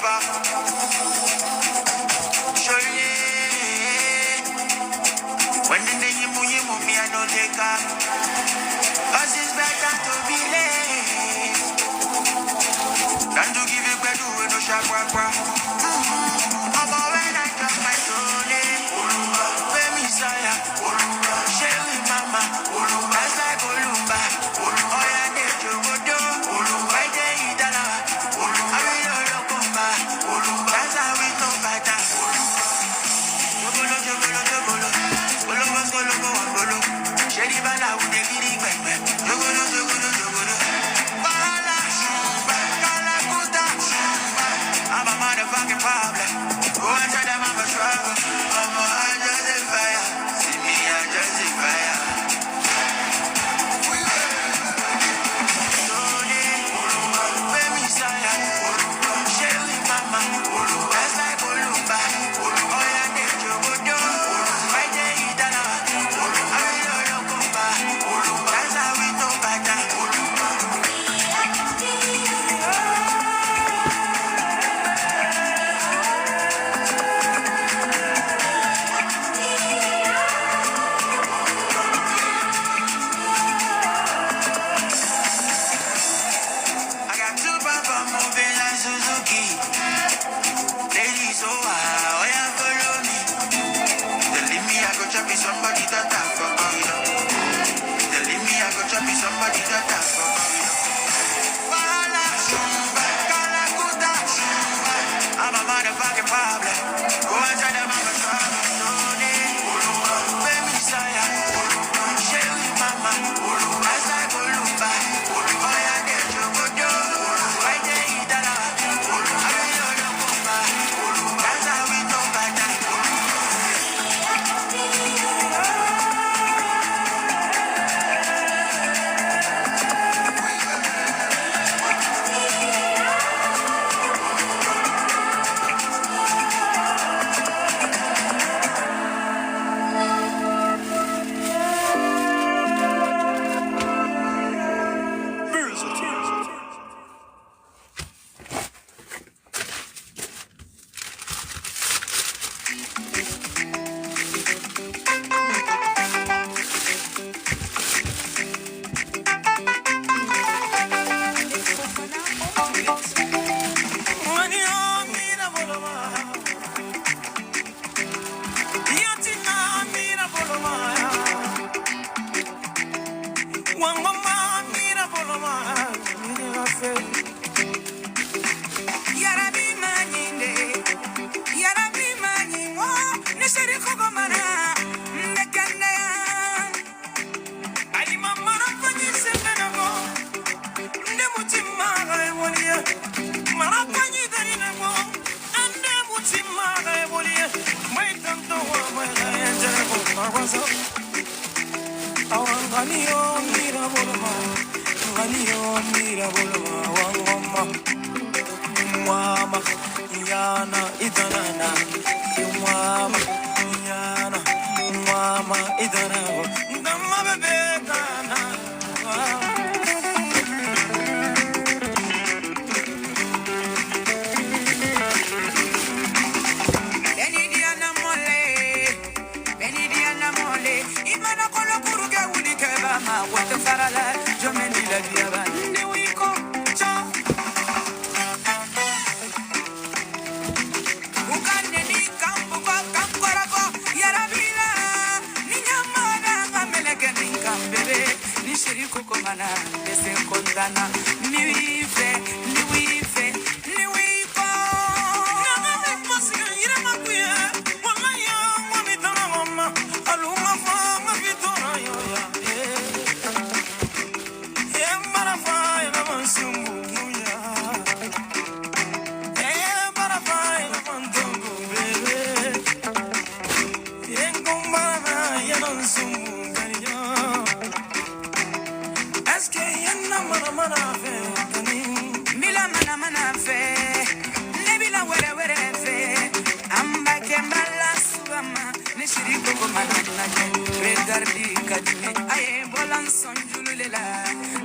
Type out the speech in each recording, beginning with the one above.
pas. When the day you move me, I know they come. Cause it's better to be late than to give you credit with no sharp work. About when I drop my soul in, where me saya, share with mama, that's like Olumba. Oh yeah, they do go do, right there you tell her, I will not come back. That's how we know better. I'm a motherfucking problem. Go and tell them I'm a struggle. I'm a just fire. See me, I just fire. Where me saya, share with mama. That's like Olumba. Oh yeah, they do go do. Right there, you tell her. I will not come back. That's how we know better. I got two papa moving like Suzuki. Ladies, oh, oh yeah, follow me. They leave me, I go chop me somebody that I for me. They leave me, I go chop me somebody that I for me. Wala, kala kuta. I'm a motherfucking problem. Go and tell them I'm a trouble. Where me saya, share with mama. That's like Olumba. Oh yeah, they do go do. Right there, you tell her. I will not come back. That's how we know better.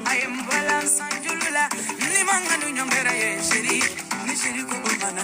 I am Balan Sanjulula, Limanganu Nyongera, Sheri, Nishiri Kukumana.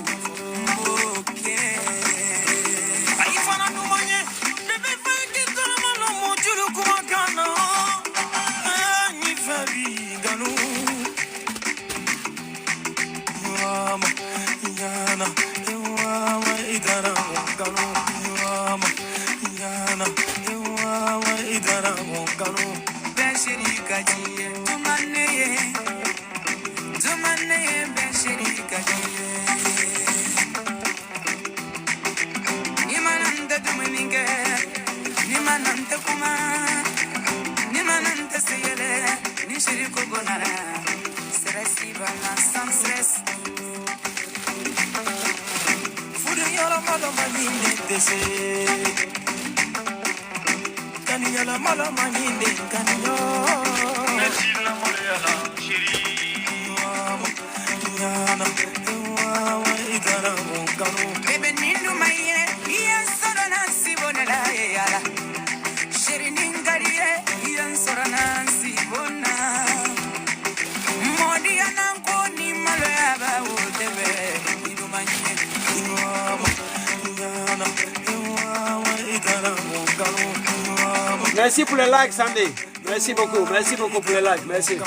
Merci pour les likes, Sandy. Merci beaucoup pour les likes. Merci.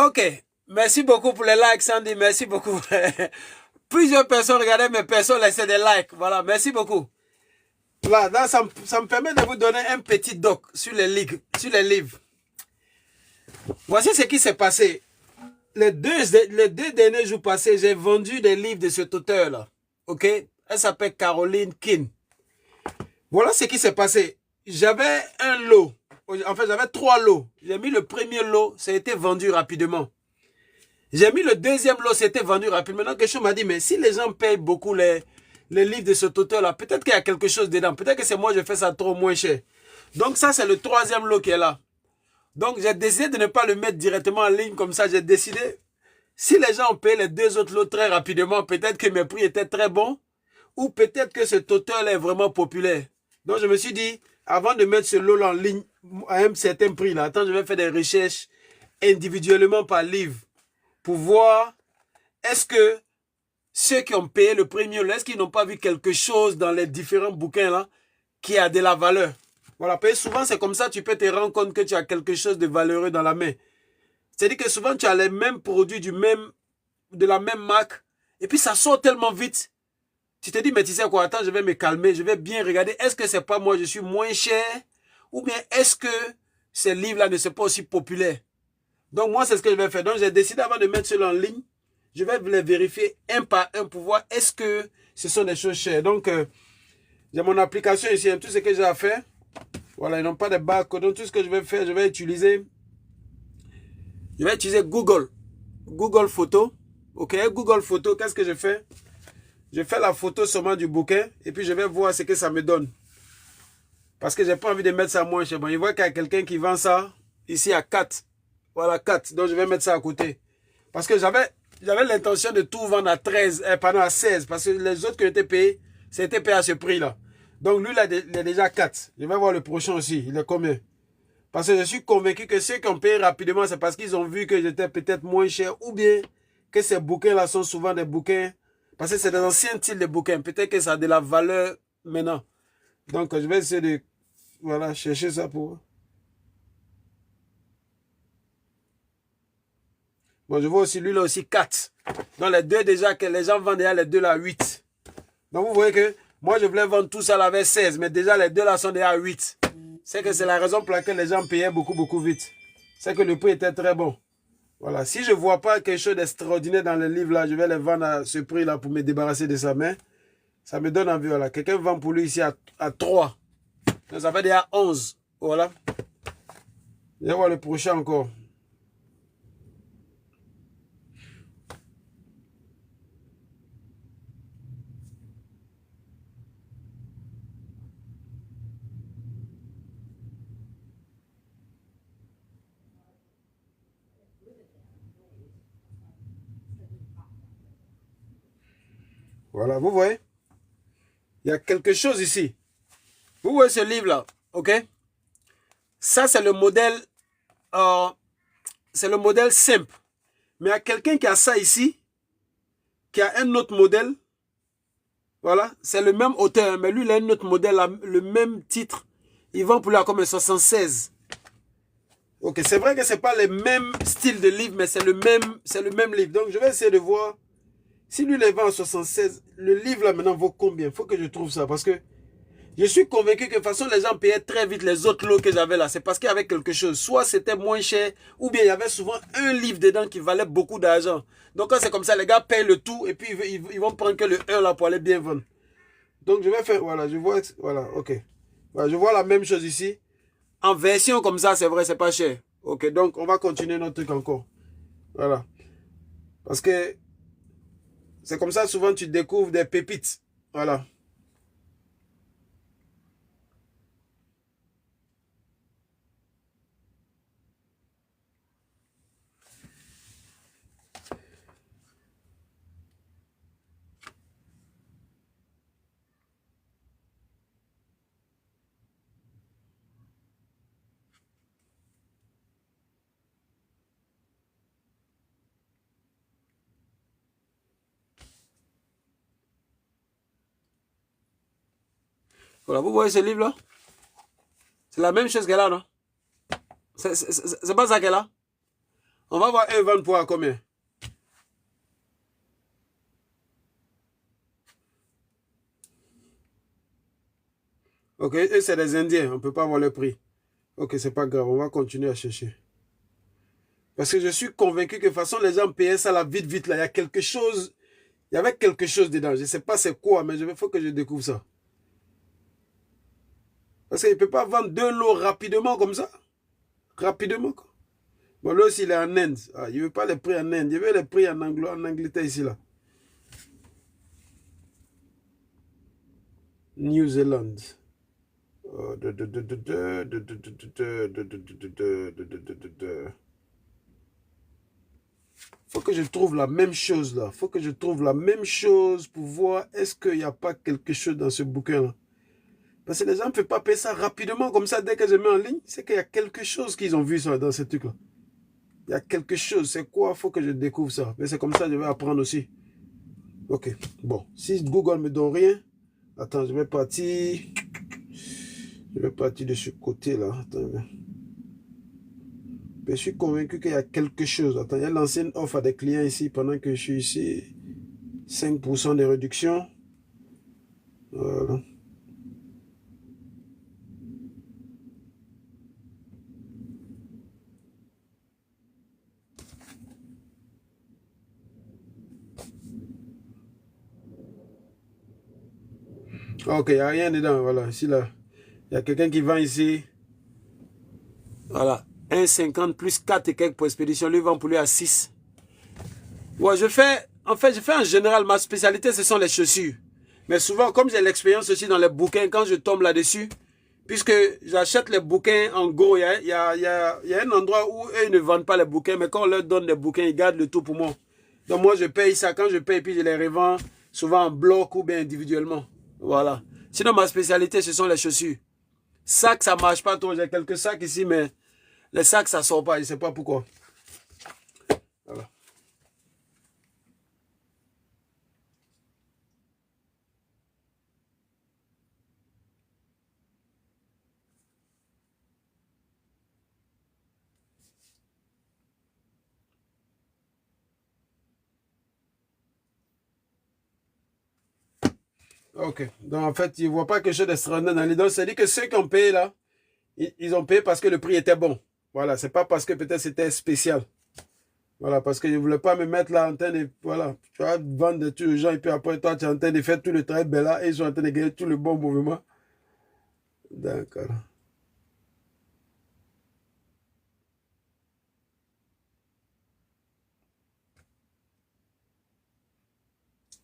Ok, merci beaucoup pour les likes, Sandy, merci beaucoup. Plusieurs personnes regardaient, mais personne laissait des likes. Voilà, merci beaucoup. Là, ça me permet de vous donner un petit doc sur les livres. Voici ce qui s'est passé. Les deux derniers jours passés, j'ai vendu des livres de cet auteur-là. Ok? Elle s'appelle Caroline Keene. Voilà ce qui s'est passé. J'avais un lot. En fait, j'avais 3 lots. J'ai mis le premier lot, ça a été vendu rapidement. J'ai mis le deuxième lot, c'était vendu rapidement. Donc, quelque chose m'a dit, mais si les gens payent beaucoup les livres de cet auteur-là, peut-être qu'il y a quelque chose dedans. Peut-être que c'est moi, je fais ça trop moins cher. Donc, ça, c'est le 3e lot qui est là. Donc, j'ai décidé de ne pas le mettre directement en ligne comme ça. J'ai décidé, si les gens ont payé les 2 autres lots très rapidement, peut-être que mes prix étaient très bons. Ou peut-être que cet auteur-là est vraiment populaire. Donc, je me suis dit, avant de mettre ce lot-là en ligne à un certain prix, là, attends, je vais faire des recherches individuellement par livre pour voir est-ce que ceux qui ont payé le premier lot, est-ce qu'ils n'ont pas vu quelque chose dans les différents bouquins là qui a de la valeur. Voilà, parce que souvent c'est comme ça, tu peux te rendre compte que tu as quelque chose de valeureux dans la main. C'est-à-dire que souvent tu as les mêmes produits de la même marque et puis ça sort tellement vite. Tu te dis, mais tu sais quoi, attends, je vais me calmer, je vais bien regarder, est-ce que c'est pas moi, je suis moins cher, ou bien est-ce que ces livres-là ne sont pas aussi populaires. Donc moi, c'est ce que je vais faire. Donc j'ai décidé avant de mettre cela en ligne, je vais les vérifier un par un pour voir est-ce que ce sont des choses chères. Donc j'ai mon application ici, tout ce que j'ai à faire. Voilà, ils n'ont pas de barcode. Donc tout ce que je vais faire, je vais utiliser Google. Google Photo. Ok, Google Photo, qu'est-ce que je fais? Je fais la photo seulement du bouquin et puis je vais voir ce que ça me donne. Parce que j'ai pas envie de mettre ça moins cher. Bon, il voit qu'il y a quelqu'un qui vend ça ici à 4. Voilà, 4. Donc je vais mettre ça à côté. Parce que j'avais l'intention de tout vendre à 13, pardon, à 16. Parce que les autres qui ont été payés, c'était payé à ce prix-là. Donc lui, il est déjà 4. Je vais voir le prochain aussi. Il est combien? Parce que je suis convaincu que ceux qui ont payé rapidement, c'est parce qu'ils ont vu que j'étais peut-être moins cher. Ou bien que ces bouquins-là sont souvent des bouquins. Parce que c'est des anciens types de bouquins. Peut-être que ça a de la valeur maintenant. Donc, je vais essayer de voilà, chercher ça pour... Bon, je vois aussi, lui là aussi 4. Donc, les deux déjà, que les gens vendent déjà les deux là 8. Donc, vous voyez que moi, je voulais vendre tout ça là avec 16. Mais déjà, les deux là sont déjà 8. C'est que c'est la raison pour laquelle les gens payaient beaucoup vite. C'est que le prix était très bon. Voilà, si je ne vois pas quelque chose d'extraordinaire dans le livre là, je vais les vendre à ce prix là pour me débarrasser de ça. Mais ça me donne envie, voilà. Quelqu'un vend pour lui ici à 3. Donc ça fait déjà 11. Voilà. Je vais voir le prochain encore. Voilà, vous voyez? Il y a quelque chose ici. Vous voyez ce livre-là, ok? Ça, c'est le modèle simple. Mais il y a quelqu'un qui a ça ici, qui a un autre modèle. Voilà, c'est le même auteur, mais lui, il a un autre modèle, le même titre, Ils vendent pour lui à comme 76. Ok, c'est vrai que c'est pas le même style de livre, mais c'est le même livre. Donc, je vais essayer de voir si lui les vend à 76. Le livre là maintenant vaut combien? Il faut que je trouve ça parce que je suis convaincu que de toute façon les gens payaient très vite les autres lots que j'avais là. C'est parce qu'il y avait quelque chose. Soit c'était moins cher, ou bien il y avait souvent un livre dedans qui valait beaucoup d'argent. Donc quand c'est comme ça, les gars payent le tout et puis ils vont prendre que le 1 là pour aller bien vendre. Donc je vais faire, voilà, je vois, voilà, ok. Voilà, je vois la même chose ici. En version comme ça, c'est vrai, c'est pas cher. Ok, donc on va continuer notre truc encore. Voilà. Parce que c'est comme ça, souvent tu découvres des pépites. Voilà. Voilà, vous voyez ce livre-là? C'est la même chose qu'elle a, non? C'est pas ça qu'elle a? On va voir un vendre pour à combien? Ok, et c'est des Indiens, on ne peut pas avoir le prix. Ok, c'est pas grave, on va continuer à chercher. Parce que je suis convaincu que de toute façon, les gens payaient ça là vite là. Il y a quelque chose, il y avait quelque chose dedans. Je ne sais pas c'est quoi, mais il faut que je découvre ça. Parce qu'il ne peut pas vendre 2 lots rapidement comme ça. Rapidement, quoi. Bon, là aussi, il est en Inde. Ah, il ne veut pas les prix en Inde. Il veut les prix en Angleterre ici, là. New Zealand. Faut que je trouve la même chose, là. Faut que je trouve la même chose pour voir est-ce qu'il n'y a pas quelque chose dans ce bouquin-là. Parce que les gens ne peuvent pas payer ça rapidement comme ça dès que je mets en ligne. C'est qu'il y a quelque chose qu'ils ont vu ça, dans ce truc-là. Il y a quelque chose. C'est quoi? Il faut que je découvre ça. Mais c'est comme ça que je vais apprendre aussi. Ok. Bon. Si Google ne me donne rien. Attends, je vais partir. Je vais partir de ce côté-là. Attends. Je suis convaincu qu'il y a quelque chose. Attends, il y a lancé une offre à des clients ici pendant que je suis ici. 5% de réduction. Voilà. Ok, il n'y a rien dedans. Voilà, ici, là. Il y a quelqu'un qui vend ici. Voilà. 1,50 plus 4 et quelques pour expédition. Lui vend pour lui à 6. Ouais, je fais en général, ma spécialité, ce sont les chaussures. Mais souvent, comme j'ai l'expérience aussi dans les bouquins, quand je tombe là-dessus, puisque j'achète les bouquins en gros, il y a un endroit où eux, ils ne vendent pas les bouquins, mais quand on leur donne des bouquins, ils gardent le tout pour moi. Donc moi, je paye ça. Quand je paye, puis je les revends souvent en bloc ou bien individuellement. Voilà. Sinon, ma spécialité, ce sont les chaussures. Sacs, ça ne marche pas trop. J'ai quelques sacs ici, mais les sacs, ça ne sort pas. Je ne sais pas pourquoi. Voilà. Ok. Donc, en fait, ils ne voient pas quelque chose d'extraordinaire dans les dons. C'est-à-dire que ceux qui ont payé là, ils ont payé parce que le prix était bon. Voilà. C'est pas parce que peut-être c'était spécial. Voilà. Parce que je ne voulais pas me mettre là en train de. Voilà. Tu vas vendre de tous les gens et puis après, toi, tu es en train de faire tout le travail bel là et ils sont en train de gagner tout le bon mouvement. D'accord.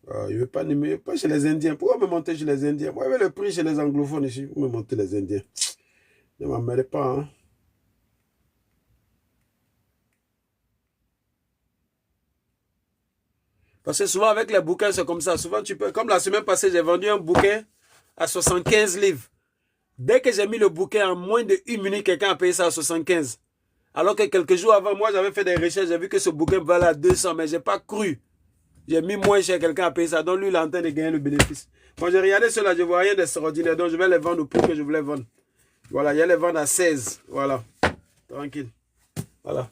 Ah, il ne veut pas numérer. Pas chez les Indiens. Pourquoi me monter chez les Indiens? Moi, avec le prix chez les anglophones ici. Vous me montez les Indiens. Ne m'emmerdez pas, hein. Parce que souvent, avec les bouquins, c'est comme ça. Souvent, tu peux. Comme la semaine passée, j'ai vendu un bouquin à 75 livres. Dès que j'ai mis le bouquin, en moins de 1 minute, quelqu'un a payé ça à 75. Alors que quelques jours avant, moi, j'avais fait des recherches. J'ai vu que ce bouquin valait à 200, mais je n'ai pas cru. J'ai mis moins cher, quelqu'un a payé ça. Donc, lui, il est en train de gagner le bénéfice. Moi, j'ai regardé cela, je ne vois rien d'extraordinaire. Donc, je vais les vendre au prix que je voulais vendre. Voilà, il y a les ventes à 16. Voilà. Tranquille. Voilà.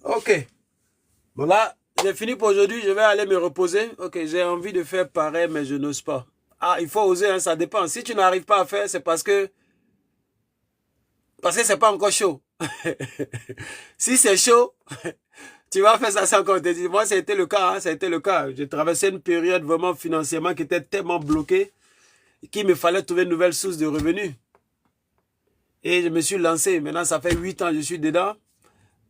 Ok. Bon là, j'ai fini pour aujourd'hui. Je vais aller me reposer. Ok, j'ai envie de faire pareil, mais je n'ose pas. Ah, il faut oser, hein, ça dépend. Si tu n'arrives pas à faire, c'est parce que c'est pas encore chaud. Si c'est chaud, tu vas faire ça sans qu'on te dise. Moi, ça a été le cas. Hein, ça a été le cas. J'ai traversé une période vraiment financièrement qui était tellement bloquée qu'il me fallait trouver une nouvelle source de revenus. Et je me suis lancé. Maintenant, ça fait 8 ans que je suis dedans.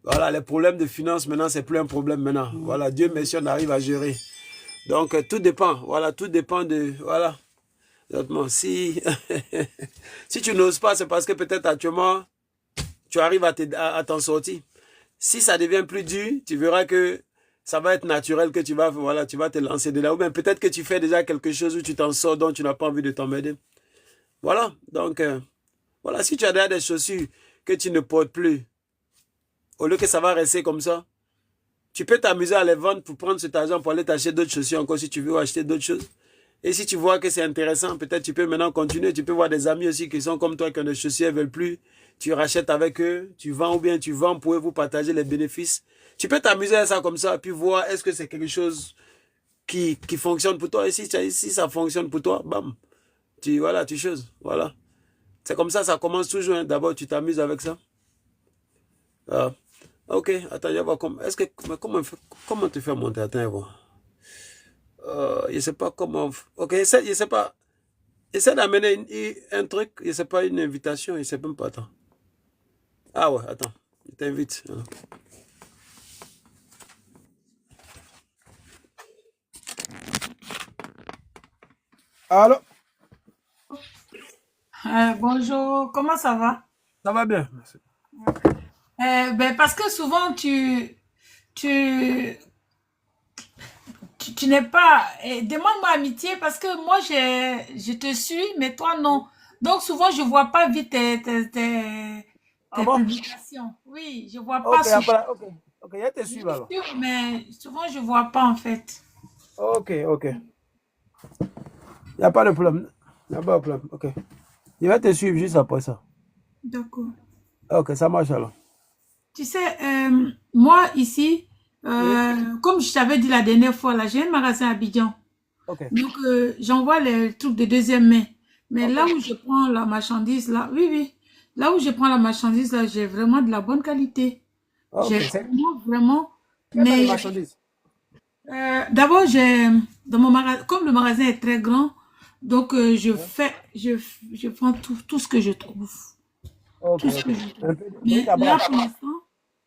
Voilà, les problèmes de finances, maintenant, c'est plus un problème maintenant. Voilà, Dieu merci, on arrive à gérer. Donc, tout dépend. Voilà, tout dépend de... Voilà. Exactement. Si, si tu n'oses pas, c'est parce que peut-être actuellement, tu arrives à t'en sortir. Si ça devient plus dur, tu verras que ça va être naturel que voilà, tu vas te lancer de là. Ou bien peut-être que tu fais déjà quelque chose où tu t'en sors, dont tu n'as pas envie de t'emmerder. Voilà. Donc, voilà, si tu as déjà des chaussures que tu ne portes plus, au lieu que ça va rester comme ça, tu peux t'amuser à les vendre pour prendre cet argent pour aller t'acheter d'autres chaussures encore si tu veux ou acheter d'autres choses. Et si tu vois que c'est intéressant, peut-être tu peux maintenant continuer. Tu peux voir des amis aussi qui sont comme toi, qui ont des chaussures, ne veulent plus. Tu rachètes avec eux, tu vends ou bien tu vends pour vous partager les bénéfices. Tu peux t'amuser à ça comme ça, puis voir est-ce que c'est quelque chose qui fonctionne pour toi. Et si ça fonctionne pour toi, bam, voilà, tu choses. Voilà. C'est comme ça commence toujours. Hein. D'abord, tu t'amuses avec ça. Ah. Ok, attends, je vais voir comment te faire monter? Attends, voir. Je sais pas comment. Ok, je sais pas. Essaie d'amener un truc, je sais pas, une invitation, je sais même pas. Attends. Ah ouais, attends, je t'invite. Allô? Bonjour, comment ça va? Ça va bien, merci. Parce que souvent tu, tu n'es pas. Demande-moi amitié parce que moi je te suis, mais toi non. Donc souvent je vois pas vite Ah tes bon? publications. Oui, je vois pas Ok, souvent. après, ok. Ok, je te Je suis te alors. suis, mais souvent je vois pas en fait. Ok, ok. Il n'y a pas de problème. Il n'y a pas de problème. Ok. Je vais te suivre juste après ça. D'accord. Ok, ça marche alors. Tu sais, moi ici, Oui? comme je t'avais dit la dernière fois, là, j'ai un magasin à Abidjan. Ok. Donc, j'envoie les trucs de deuxième main. Mais Ok. là où je prends la marchandise, là, oui, oui. Là où je prends la marchandise, là, j'ai vraiment de la bonne qualité. Ok. J'ai vraiment, vraiment. Quelle est la Mais marchandise? d'abord, dans mon magasin, comme le magasin est très grand, donc Ouais. je prends tout ce que je trouve. Ok, Tout ce ok. que je trouve. Un peu de bric Mais à là, brac. pour l'instant,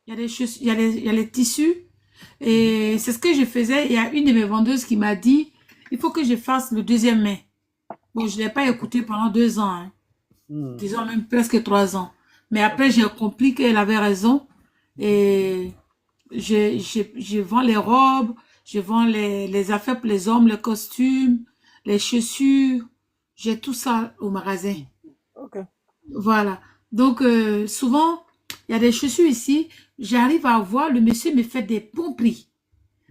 il y a des choses, il y a les tissus. Et c'est ce que je faisais. Il y a une de mes vendeuses qui m'a dit, il faut que je fasse le deuxième mai. Bon, je ne l'ai pas Ok. écouté pendant 2 ans, hein. Hmm. Disons même presque 3 ans. Mais Ok. après, j'ai compris qu'elle avait raison. Et je vends les robes, je vends les affaires pour les hommes, les costumes, les chaussures. J'ai tout ça au magasin. Ok. Voilà. Donc, souvent, il y a des chaussures ici. J'arrive à voir, le monsieur me fait des bons prix.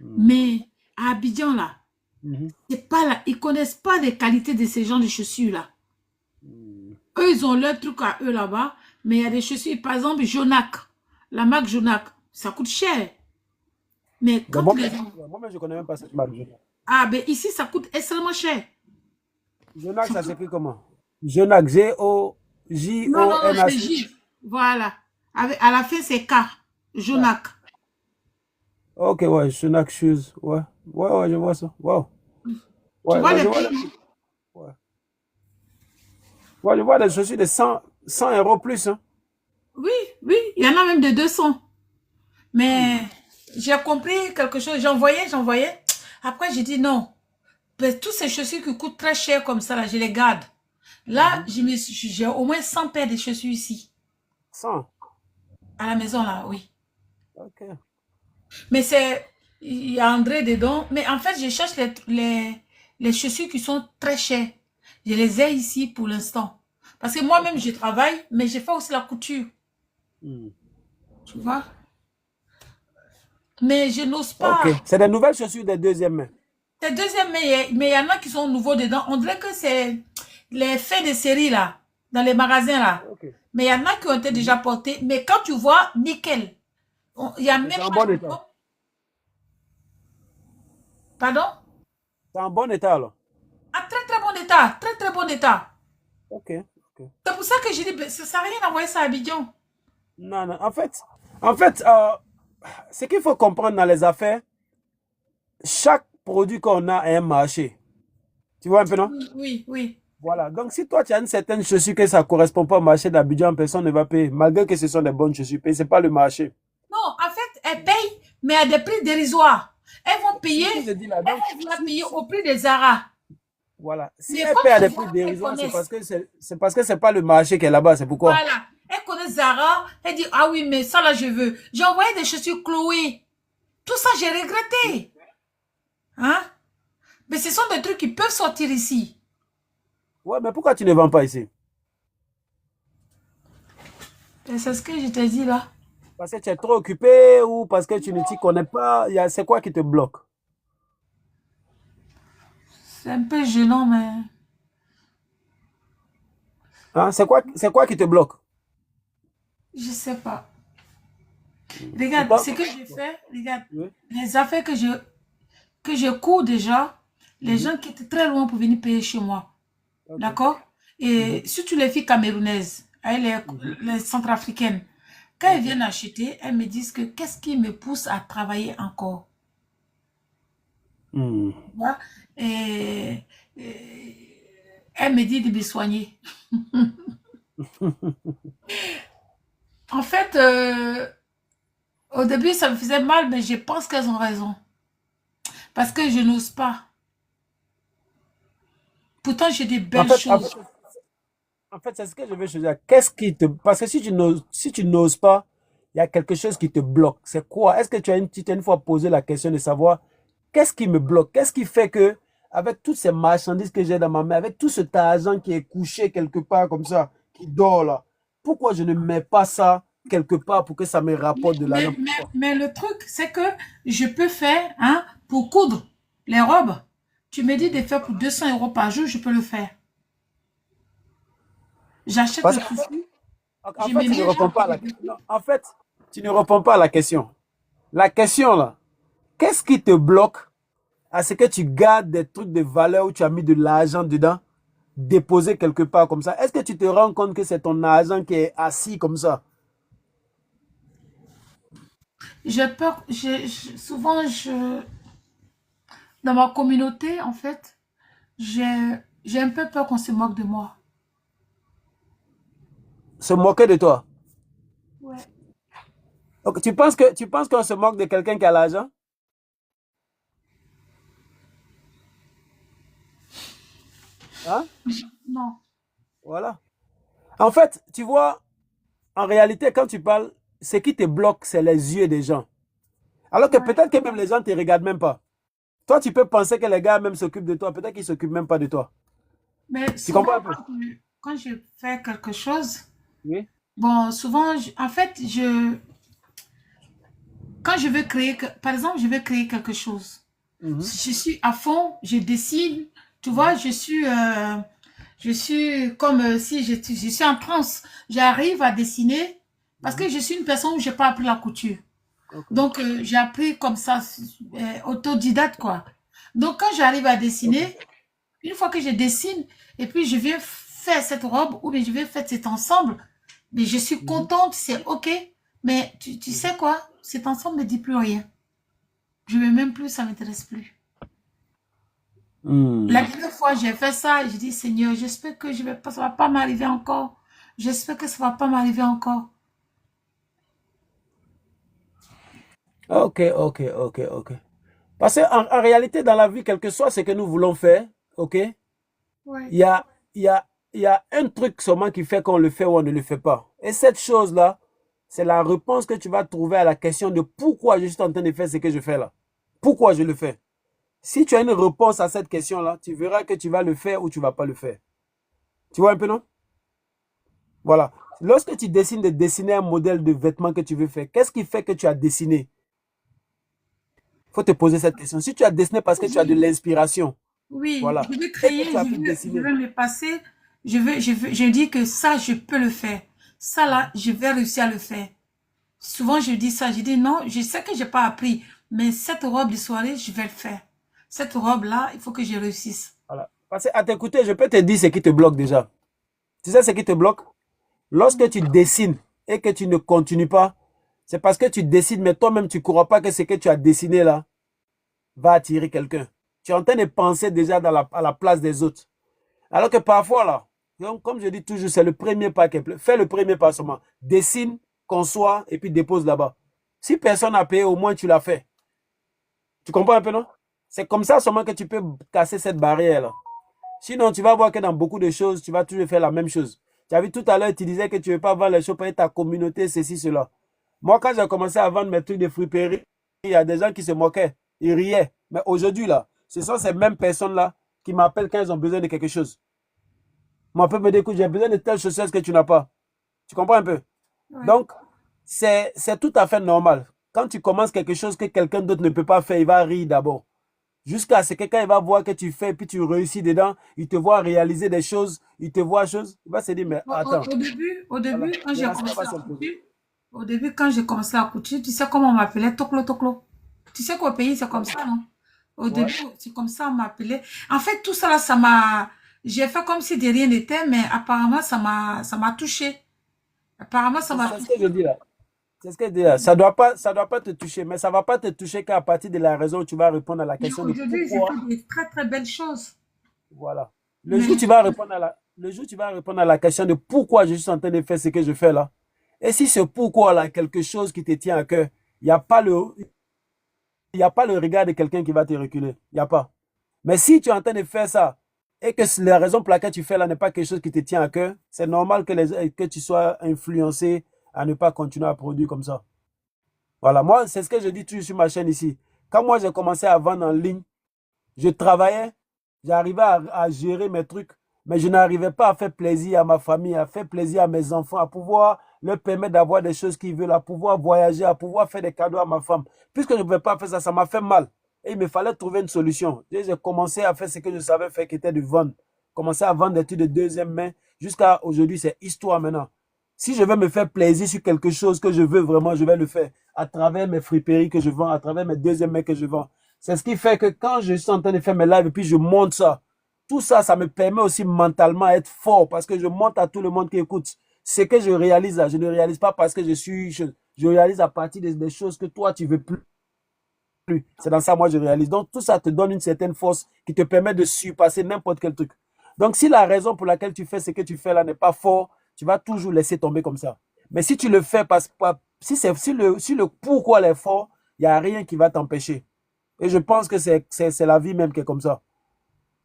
Hmm. Mais à Abidjan, là, Mhm. c'est pas là. Ils connaissent pas les qualités de ces genres de chaussures-là. Hmm. Eux, ils ont leur truc à eux là-bas. Mais il y a des chaussures, par exemple, Jonac. La marque Jonac, ça coûte cher. Mais Ben, quand tu les... moi-même, je connais même pas cette marque. Ah, ben ici, ça coûte extrêmement cher. Jonac, Ça ça coûte- s'écrit comment? Jonac, Non, non, non, c'est Jonac. J. Voilà. À la fin, c'est K. Jonac. Ok, ouais, Jonac Shoes. Ouais, ouais, ouais, je vois ça. Wow. Tu Ouais, vois ouais, les je vois, prix? ouais. Ouais, je vois des chaussures de 100 € plus. Hein. Oui, oui, il y en a même de 200. Mais j'ai compris quelque chose. J'envoyais. Après, j'ai dit non. Ben, tous ces chaussures qui coûtent très cher comme ça, là, je les garde. Là, Mhm. j'ai au moins 100 paires de chaussures ici, 100. à la maison, là, oui. Ok. Mais il y a André dedans. Mais en fait, je cherche les chaussures qui sont très chères. Je les ai ici pour l'instant. Parce que moi-même, je travaille, mais je fais aussi la couture. Hmm. Tu vois? Mais je n'ose Ok. pas. C'est des nouvelles chaussures de deuxième main. C'est deuxième, mais il y en a qui sont nouveaux dedans. On dirait que c'est les faits de série là, dans les magasins là. Ok. Mais il y en a qui ont été déjà Mhm. portés. Mais quand tu vois, nickel. Il n'y a Ok, même c'est en pas bon de état. bouton. Pardon? C'est en bon état alors. Ah, très très bon état. Très très bon état. Ok. Ok. C'est pour ça que j'ai dit, ben, ça ne sert à rien d'envoyer ça à Abidjan. Non, non. En fait, ce qu'il faut comprendre dans les affaires, chaque produit qu'on a a un marché. Tu vois un peu, non? Oui, oui, oui. Voilà. Donc, si toi, tu as une certaine chaussure que ça ne correspond pas au marché d'Abidjan, personne ne va payer. Malgré que ce sont des bonnes chaussures, ce n'est pas le marché. Non, en fait, elles payent, mais à des prix dérisoires. Elles vont C'est payer, ce que je dis là. elles Donc, vont vouloir payer au prix des Zara. voilà. Si Mais elle comme paie à des c'est prix Zara, elles dérisoires, c'est parce connaissent. que c'est pas le marché qui est là-bas. C'est pourquoi. Voilà. Elle connaît Zara. Elle dit, ah oui, mais ça là, je veux. J'ai envoyé des chaussures Chloé. Tout ça, j'ai regretté. Hein? Mais ce sont des trucs qui peuvent sortir ici. Ouais, mais pourquoi tu ne vends pas ici? Et c'est ce que je te dis là. Parce que tu es trop occupé ou parce que tu ne t'y connais pas? C'est quoi qui te bloque? C'est un peu gênant, mais Hein? C'est quoi qui te bloque? je sais pas. Tu Regarde, ce penses? que j'ai fait, regarde, Oui. les affaires que je cours déjà, les Mhm. gens qui étaient très loin pour venir payer chez moi. Ok. D'accord? Mhm. Et surtout les filles camerounaises, hein, Mhm. les centrafricaines, quand elles Ok. viennent acheter, elles me disent que qu'est-ce qui me pousse à travailler encore? Hmm. Tu vois? Et elles me disent de me soigner. En fait, au début, ça me faisait mal, mais je pense qu'elles ont raison. Parce que je n'ose pas. Pourtant, j'ai des En belles fait, en fait, choses. en fait, c'est ce que je veux choisir. Qu'est-ce qui te... Parce que si tu n'oses pas, il y a quelque chose qui te bloque. C'est quoi? Est-ce que tu t'es une fois posé la question de savoir qu'est-ce qui me bloque? Qu'est-ce qui fait que, avec toutes ces marchandises que j'ai dans ma main, avec tout cet argent qui est couché quelque part comme ça, qui dort là, pourquoi je ne mets pas ça quelque part pour que ça me rapporte de l'argent? Pourquoi? Mais le truc, c'est que je peux faire, hein, pour coudre les robes. Tu me dis de faire pour 200 € par jour, je peux le faire. J'achète Parce le qu'en fait, tissu, en je fait, me tu ne mets réponds pas à la question. En fait, tu ne réponds pas à la question. La question là, qu'est-ce qui te bloque à ce que tu gardes des trucs de valeur où tu as mis de l'argent dedans, déposé quelque part comme ça? Est-ce que tu te rends compte que c'est ton argent qui est assis comme ça? j'ai peur, souvent, dans ma communauté, en fait, j'ai un peu peur qu'on se moque de moi. Se moquer de toi. Ouais. Donc, tu penses qu'on se moque de quelqu'un qui a l'argent? Hein? Non. Voilà. En fait, tu vois, en réalité, quand tu parles, ce qui te bloque, c'est les yeux des gens. Alors que Ouais. peut-être que même les gens ne te regardent même pas. Toi, tu peux penser que les gars même s'occupent de toi. Peut-être qu'ils ne s'occupent même pas de toi. Mais Tu comprends souvent, un peu? quand je fais quelque chose, Oui. bon, souvent, en fait, quand je veux créer, par exemple, je veux créer quelque chose. Mhm. Je suis à fond, je dessine, tu vois, Mhm. je suis comme si je suis en transe. J'arrive à dessiner parce Mhm. que je suis une personne où j'ai pas appris la couture. Ok. Donc, j'ai appris comme ça, autodidacte, quoi. Donc, quand j'arrive à dessiner, une fois que je dessine, et puis je vais faire cette robe, ou bien je vais faire cet ensemble, mais je suis contente, c'est OK. Mais tu sais quoi? Cet ensemble ne me dit plus rien. Je ne veux même plus, ça ne m'intéresse plus. La dernière fois, j'ai fait ça, et je dis, Seigneur, j'espère que ça va pas m'arriver encore. J'espère que ça va pas m'arriver encore. Ok, ok, ok, ok. Parce qu'en réalité, dans la vie, quel que soit ce que nous voulons faire, ok, Ouais. il y a, il y a, il y a un truc seulement qui fait qu'on le fait ou on ne le fait pas. Et cette chose-là, c'est la réponse que tu vas trouver à la question de pourquoi je suis en train de faire ce que je fais là. Pourquoi je le fais. Si tu as une réponse à cette question-là, tu verras que tu vas le faire ou tu ne vas pas le faire. Tu vois un peu, non? Voilà. Lorsque tu décides de dessiner un modèle de vêtement que tu veux faire, qu'est-ce qui fait que tu as dessiné? Il faut te poser cette question. Si tu as dessiné parce que tu as de Oui, l'inspiration, oui, voilà, je veux et que créer, tu as pu je dessiner, veux me passer, je dis que ça, je peux le faire. Ça, là, je vais réussir à le faire. Souvent, je dis ça, je dis non, je sais que j'ai pas appris, mais cette robe de soirée, je vais le faire. Cette robe-là, il faut que je réussisse. voilà. Parce qu'à t'écouter, je peux te dire ce qui te bloque déjà. Tu sais ce qui te bloque? Lorsque tu dessines et que tu ne continues pas, c'est parce que tu décides, mais toi-même, tu ne crois pas que ce que tu as dessiné là va attirer quelqu'un. Tu es en train de penser déjà à la place des autres. Alors que parfois, là, comme je dis toujours, c'est le premier pas qui est. Fais le premier pas seulement. Dessine, conçois et puis dépose là-bas. Si personne n'a payé, au moins tu l'as fait. Tu comprends un peu, non? C'est comme ça seulement que tu peux casser cette barrière-là. Sinon, tu vas voir que dans beaucoup de choses, tu vas toujours faire la même chose. Tu as vu tout à l'heure, tu disais que tu ne veux pas vendre les choses pour ta communauté, ceci, cela. Moi, quand j'ai commencé à vendre mes trucs de friperie, il y a des gens qui se moquaient, ils riaient. Mais aujourd'hui, là, ce sont ces mêmes personnes-là qui m'appellent quand ils ont besoin de quelque chose. Moi, peut me dire que j'ai besoin de telle chose que tu n'as pas. Tu comprends un peu? Ouais. Donc, c'est tout à fait normal. Quand tu commences quelque chose que quelqu'un d'autre ne peut pas faire, il va rire d'abord. Jusqu'à ce que quand il va voir que tu fais, puis tu réussis dedans, il te voit réaliser des choses, il te voit choses, il va se dire, mais attends, Au voilà, début, quand le j'ai respect commencé va à s'imposer. couture, au début, quand j'ai commencé à couture, tu sais comment on m'appelait? Toklo Toklo. Tu sais qu'au pays, c'est comme ça, non? Au Ouais, début, c'est comme ça on m'appelait. En fait, tout ça là, ça m'a, j'ai fait comme si de rien n'était, mais apparemment, ça m'a touché. Apparemment, ça c'est m'a ce que touché. je dis là. C'est ce que je dis là. Ça doit pas te toucher, mais ça ne va pas te toucher qu'à partir de la raison où tu vas répondre à la Mais question de aujourd'hui, j'ai pourquoi. fait des très, très belles choses. Voilà. Le jour où Mais, tu vas répondre le jour où tu vas répondre à la question de pourquoi je suis en train de faire ce que je fais là. Et si ce pourquoi là, quelque chose qui te tient à cœur, il n'y a pas il y a pas le regard de quelqu'un qui va te reculer. Il n'y a pas. Mais si tu es en train de faire ça et que la raison pour laquelle tu fais là n'est pas quelque chose qui te tient à cœur, c'est normal que tu sois influencé à ne pas continuer à produire comme ça. Voilà, moi, c'est ce que je dis toujours sur ma chaîne ici. Quand moi, j'ai commencé à vendre en ligne, je travaillais, j'arrivais à gérer mes trucs, mais je n'arrivais pas à faire plaisir à ma famille, à faire plaisir à mes enfants, à pouvoir leur permettre d'avoir des choses qu'ils veulent, à pouvoir voyager, à pouvoir faire des cadeaux à ma femme. Puisque je ne pouvais pas faire ça, ça m'a fait mal. Et il me fallait trouver une solution. J'ai commencé à faire ce que je savais faire, qui était de vendre. Commencer à vendre des trucs de deuxième main. Jusqu'à aujourd'hui, c'est histoire maintenant. Si je veux me faire plaisir sur quelque chose que je veux vraiment, je vais le faire à travers mes friperies que je vends, à travers mes deuxièmes mains que je vends. C'est ce qui fait que quand je suis en train de faire mes lives et puis je monte ça, tout ça, ça me permet aussi mentalement d'être fort parce que je montre à tout le monde qui écoute. Ce que je réalise là, je ne réalise pas parce que je réalise à partir des choses que toi, tu veux plus. C'est dans ça, moi, je réalise. Donc, tout ça te donne une certaine force qui te permet de surpasser n'importe quel truc. Donc, si la raison pour laquelle tu fais ce que tu fais là n'est pas fort, tu vas toujours laisser tomber comme ça. Mais si tu le fais parce que si le pourquoi est fort, il n'y a rien qui va t'empêcher. Et je pense que c'est la vie même qui est comme ça.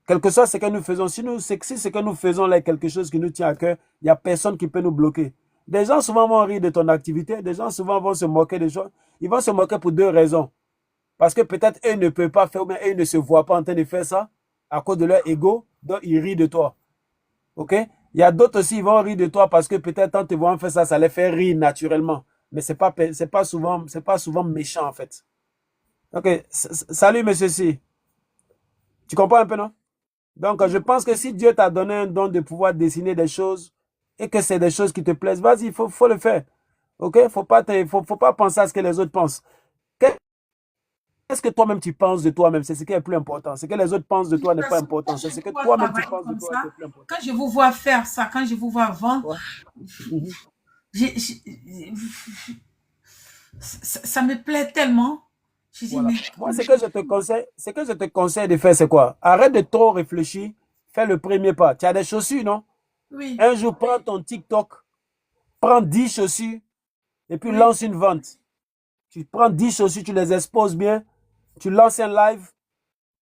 Quel que soit ce que nous faisons, si ce que nous faisons là est quelque chose qui nous tient à cœur, il n'y a personne qui peut nous bloquer. Des gens souvent vont rire de ton activité, des gens souvent vont se moquer des choses. Ils vont se moquer pour deux raisons. Parce que peut-être eux ne peuvent pas faire, ou bien eux ne se voient pas en train de faire ça à cause de leur ego, donc ils rient de toi. OK? Il y a d'autres aussi, ils vont rire de toi parce que peut-être en te voyant faire ça, ça les fait rire naturellement. Mais c'est pas souvent méchant en fait. OK. Salut, monsieur C. Tu comprends un peu, non? Donc, je pense que si Dieu t'a donné un don de pouvoir dessiner des choses et que c'est des choses qui te plaisent, vas-y, faut le faire. OK? Faut pas penser à ce que les autres pensent. Qu'est-ce qu'est-ce que toi-même tu penses de toi-même? C'est ce qui est le plus important. Ce que les autres pensent de De toute toi n'est pas façon, quand important. je C'est ce vous que vois toi-même tu travailler penses de comme toi qui est ça, le plus important. quand je vous vois faire ça, quand je vous vois vendre, Ouais. Mhm. j'ai- j'ai- ça me plaît tellement. Je dis, Voilà. mais Moi, ce que je te conseille de faire, c'est quoi? Arrête de trop réfléchir. Fais le premier pas. Tu as des chaussures, non? oui, Un jour, prends ton TikTok, prends 10 chaussures et puis oui, lance une vente. Tu prends 10 chaussures, tu les exposes bien, tu lances un live.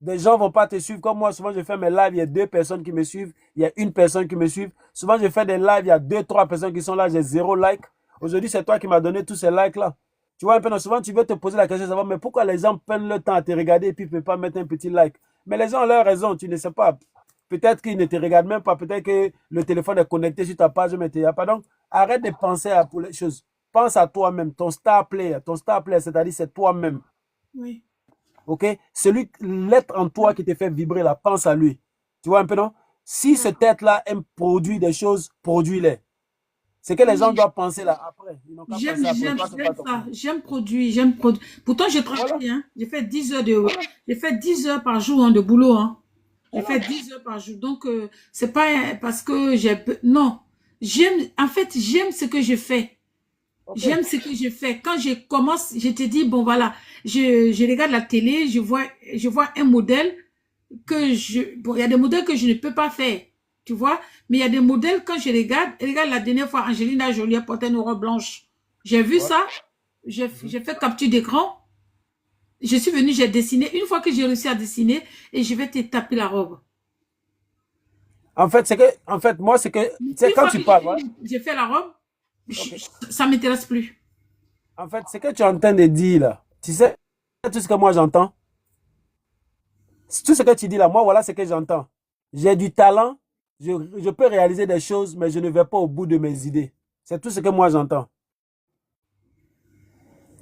Des gens ne vont pas te suivre. Comme moi, souvent, je fais mes lives, il y a 2 personnes qui me suivent, il y a une personne qui me suit. Souvent, je fais des lives, il y a 2, 3 personnes qui sont là, j'ai 0 like. Aujourd'hui, c'est toi qui m'as donné tous ces likes-là. Tu vois un peu, non, souvent, tu veux te poser la question, savoir, mais pourquoi les gens prennent le temps à te regarder et puis ne peuvent pas mettre un petit like? Mais les gens ont leur raison, tu ne sais pas. Peut-être qu'ils ne te regardent même pas, peut-être que le téléphone est connecté sur ta page, mais il n'y a pas. Donc, arrête de penser à pour les choses. Pense à toi-même, ton star player, c'est-à-dire c'est toi-même. oui. OK? L'être en toi qui te fait vibrer là, pense à lui. Tu vois un peu, non? Si cette D'accord. être-là aime produire des choses, produis-les. C'est que les gens Oui, doivent penser là après. Ils n'ont qu'à penser après. Toi, c'est j'aime pas ton ça. problème. J'aime produire. Pourtant, je Voilà, travaille, hein. voilà, J'ai fait 10 heures par jour, hein, de boulot, hein. J'ai fait voilà. 10 heures par jour. Donc, c'est pas parce que non. En fait, j'aime ce que je fais. OK. J'aime ce que je fais. Quand je commence, je te dis, bon, voilà, je regarde la télé, je vois un modèle bon, il y a des modèles que je ne peux pas faire, tu vois, mais il y a des modèles, quand regarde la dernière fois, Angelina Jolie a porté une robe blanche. J'ai vu Ouais. ça, j'ai fait capture d'écran, je suis venue, j'ai dessiné. Une fois que j'ai réussi à dessiner, et je vais te taper la robe. En fait, moi, c'est que, tu sais, Une quand fois tu que parles, ouais, j'ai fait la robe, OK. ça m'intéresse plus. En fait, ce que tu es en train de dire là, tu sais, tout ce que moi j'entends, tout ce que tu dis là, moi, voilà ce que j'entends. J'ai du talent, je peux réaliser des choses, mais je ne vais pas au bout de mes idées. C'est tout ce que moi j'entends.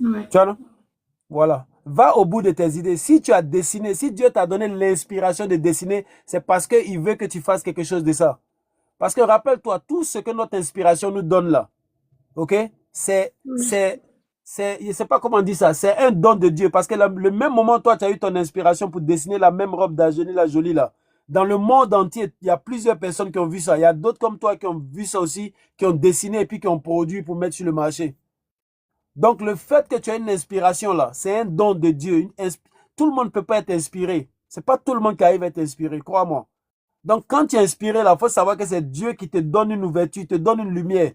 Ouais. Tu vois, non? Voilà. Va au bout de tes idées. Si tu as dessiné, si Dieu t'a donné l'inspiration de dessiner, c'est parce qu'il veut que tu fasses quelque chose de ça. Parce que rappelle-toi, tout ce que notre inspiration nous donne là, ok? C'est, Oui. c'est, je ne sais pas comment on dit ça, c'est un don de Dieu. Parce que le même moment, toi, tu as eu ton inspiration pour dessiner la même robe d'Angélie la Jolie là. Dans le monde entier, il y a plusieurs personnes qui ont vu ça. Il y a d'autres comme toi qui ont vu ça aussi, qui ont dessiné et puis qui ont produit pour mettre sur le marché. Donc, le fait que tu as une inspiration là, c'est un don de Dieu. Tout le monde ne peut pas être inspiré. C'est pas tout le monde qui arrive à être inspiré, crois-moi. Donc, quand tu es inspiré là, il faut savoir que c'est Dieu qui te donne une ouverture, te donne une lumière.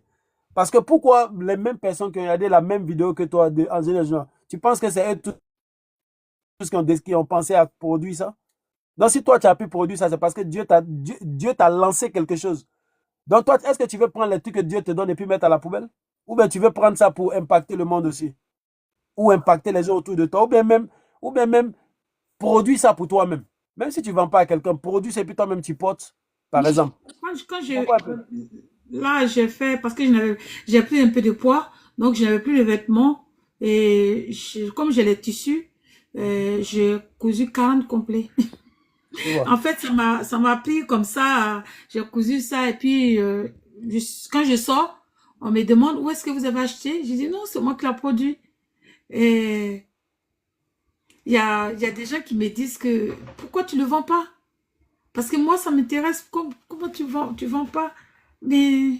Parce que pourquoi les mêmes personnes qui ont regardé la même vidéo que toi, en général, tu penses que c'est eux tous qui ont pensé à produire ça? Donc, si toi, tu as pu produire ça, c'est parce que Dieu t'a lancé quelque chose. Donc, toi, est-ce que tu veux prendre les trucs que Dieu te donne et puis mettre à la poubelle? Ou bien tu veux prendre ça pour impacter le monde aussi? Ou impacter les gens autour de toi? Ou bien même produire ça pour toi-même? Même si tu ne vends pas à quelqu'un, produis ça et puis toi-même tu portes, par exemple. Quand Tu comprends un peu? là, j'ai fait, parce que j'ai pris un peu de poids, donc je n'avais plus de vêtements, et comme j'ai les tissus, j'ai cousu 40 complets. Tu vois. En fait, ça m'a pris comme ça, j'ai cousu ça, et puis, quand je sors, on me demande où est-ce que vous avez acheté? Je dis non, c'est moi qui l'ai produit. Et il y a des gens qui me disent que, pourquoi tu ne le vends pas? Parce que moi, ça m'intéresse. Comment tu vends pas? Mais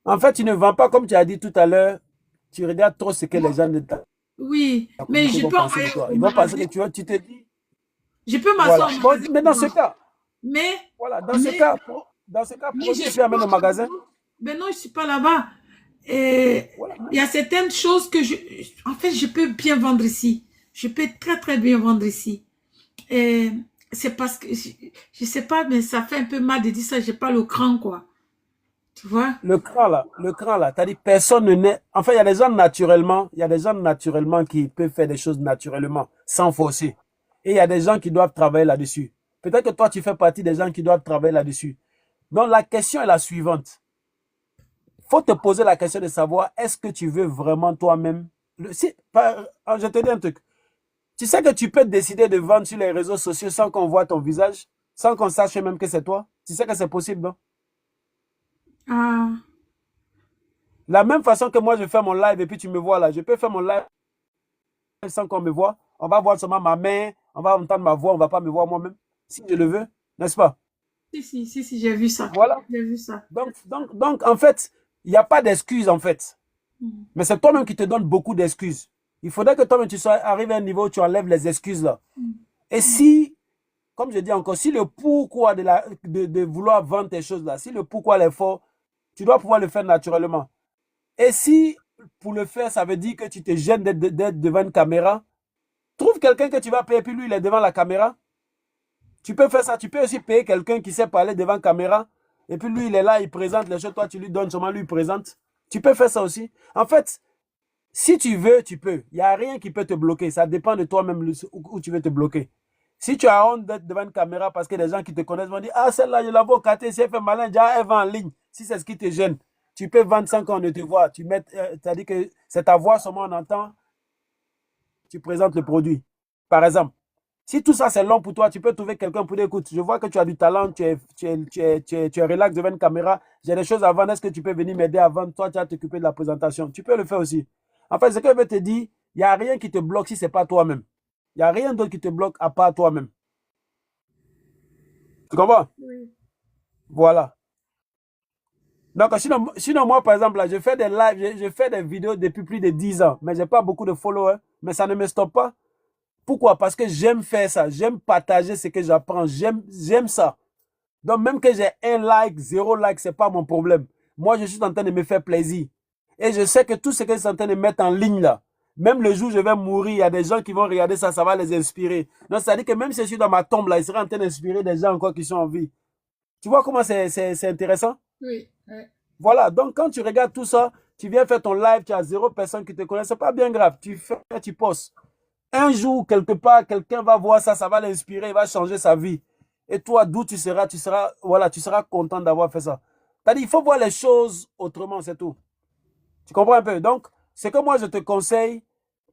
En fait, tu ne vends pas comme tu as dit tout à l'heure. Tu regardes trop ce que les gens de ta oui, mais communauté je vont peux penser de envoyer toi. au Ils vont penser magasin. que tu te dis, Je peux voilà. m'asseoir au Bon, magasin mais pour vendre. Mais, voilà, mais, dans ce cas, mais produis je et puis suis amène pas au au magasin. magasin. Ben non, je suis pas là-bas. Et Voilà. il y a certaines choses en fait, je peux bien vendre ici. Je peux très, très bien vendre ici. Et c'est parce que, je sais pas, mais ça fait un peu mal de dire ça. J'ai pas le cran, quoi. Tu vois? Le cran là, t'as dit personne ne naît. Enfin, il y a des gens naturellement qui peuvent faire des choses naturellement, sans forcer. Et il y a des gens qui doivent travailler là-dessus. Peut-être que toi, tu fais partie des gens qui doivent travailler là-dessus. Donc, la question est la suivante. Faut te poser la question de savoir est-ce que tu veux vraiment toi-même. Je te dis un truc. Tu sais que tu peux décider de vendre sur les réseaux sociaux sans qu'on voit ton visage, sans qu'on sache même que c'est toi. Tu sais que c'est possible, non? Ah, La même façon que moi je fais mon live et puis tu me vois là, je peux faire mon live sans qu'on me voit. On va voir seulement ma main, on va entendre ma voix, on ne va pas me voir moi-même. Si je le veux, n'est-ce pas? Si, j'ai vu ça. Voilà. J'ai vu ça. Donc, en fait, il n'y a pas d'excuses, en fait. Mais c'est toi-même qui te donne beaucoup d'excuses. Il faudrait que toi-même, tu arrives à un niveau où tu enlèves les excuses là. Et si, comme je dis encore, si le pourquoi de vouloir vendre tes choses là, si le pourquoi est fort, tu dois pouvoir le faire naturellement. Et si, pour le faire, ça veut dire que tu te gênes d'être devant une caméra, trouve quelqu'un que tu vas payer, puis lui, il est devant la caméra. Tu peux faire ça. Tu peux aussi payer quelqu'un qui sait parler devant la caméra. Et puis lui, il est là, il présente les choses. Toi, tu lui donnes seulement, lui, il présente. Tu peux faire ça aussi. En fait, si tu veux, tu peux. Il n'y a rien qui peut te bloquer. Ça dépend de toi-même où tu veux te bloquer. Si tu as honte d'être devant une caméra parce que les gens qui te connaissent vont dire, ah, celle-là, je la vois au quartier, si elle fait malin, déjà, elle va en ligne. Si c'est ce qui te gêne, tu peux vendre sans qu'on ne te voit. C'est-à-dire que c'est ta voix seulement on entend, tu présentes le produit. Par exemple, si tout ça c'est long pour toi, tu peux trouver quelqu'un pour dire, écoute, je vois que tu as du talent, tu es relax devant une caméra, j'ai des choses à vendre, est-ce que tu peux venir m'aider à vendre? Toi, tu vas t'occuper de la présentation. Tu peux le faire aussi. En fait, ce que je veux te dire, il n'y a rien qui te bloque si ce n'est pas toi-même. Il n'y a rien d'autre qui te bloque à part toi-même. Tu comprends? Oui. Voilà. Donc, sinon, moi, par exemple, là, je fais des lives, je fais des vidéos depuis plus de 10 ans, mais je n'ai pas beaucoup de followers, mais ça ne me stoppe pas. Pourquoi? Parce que j'aime faire ça, j'aime partager ce que j'apprends, j'aime ça. Donc, même que j'ai un like, 0 like, ce n'est pas mon problème. Moi, je suis en train de me faire plaisir. Et je sais que tout ce que je suis en train de mettre en ligne là, même le jour où je vais mourir, il y a des gens qui vont regarder ça, ça va les inspirer. Donc, ça veut dire que même si je suis dans ma tombe là, il sera en train d'inspirer des gens encore qui sont en vie. Tu vois comment c'est intéressant? Oui. Oui. Voilà, donc quand tu regardes tout ça, tu viens faire ton live, tu as 0 personne qui te connaît, c'est pas bien grave. Tu fais, tu postes. Un jour, quelque part, quelqu'un va voir ça, ça va l'inspirer, il va changer sa vie. Et toi, d'où voilà, tu seras content d'avoir fait ça. C'est-à-dire, il faut voir les choses autrement, c'est tout. Tu comprends un peu? Donc, c'est que moi, je te conseille,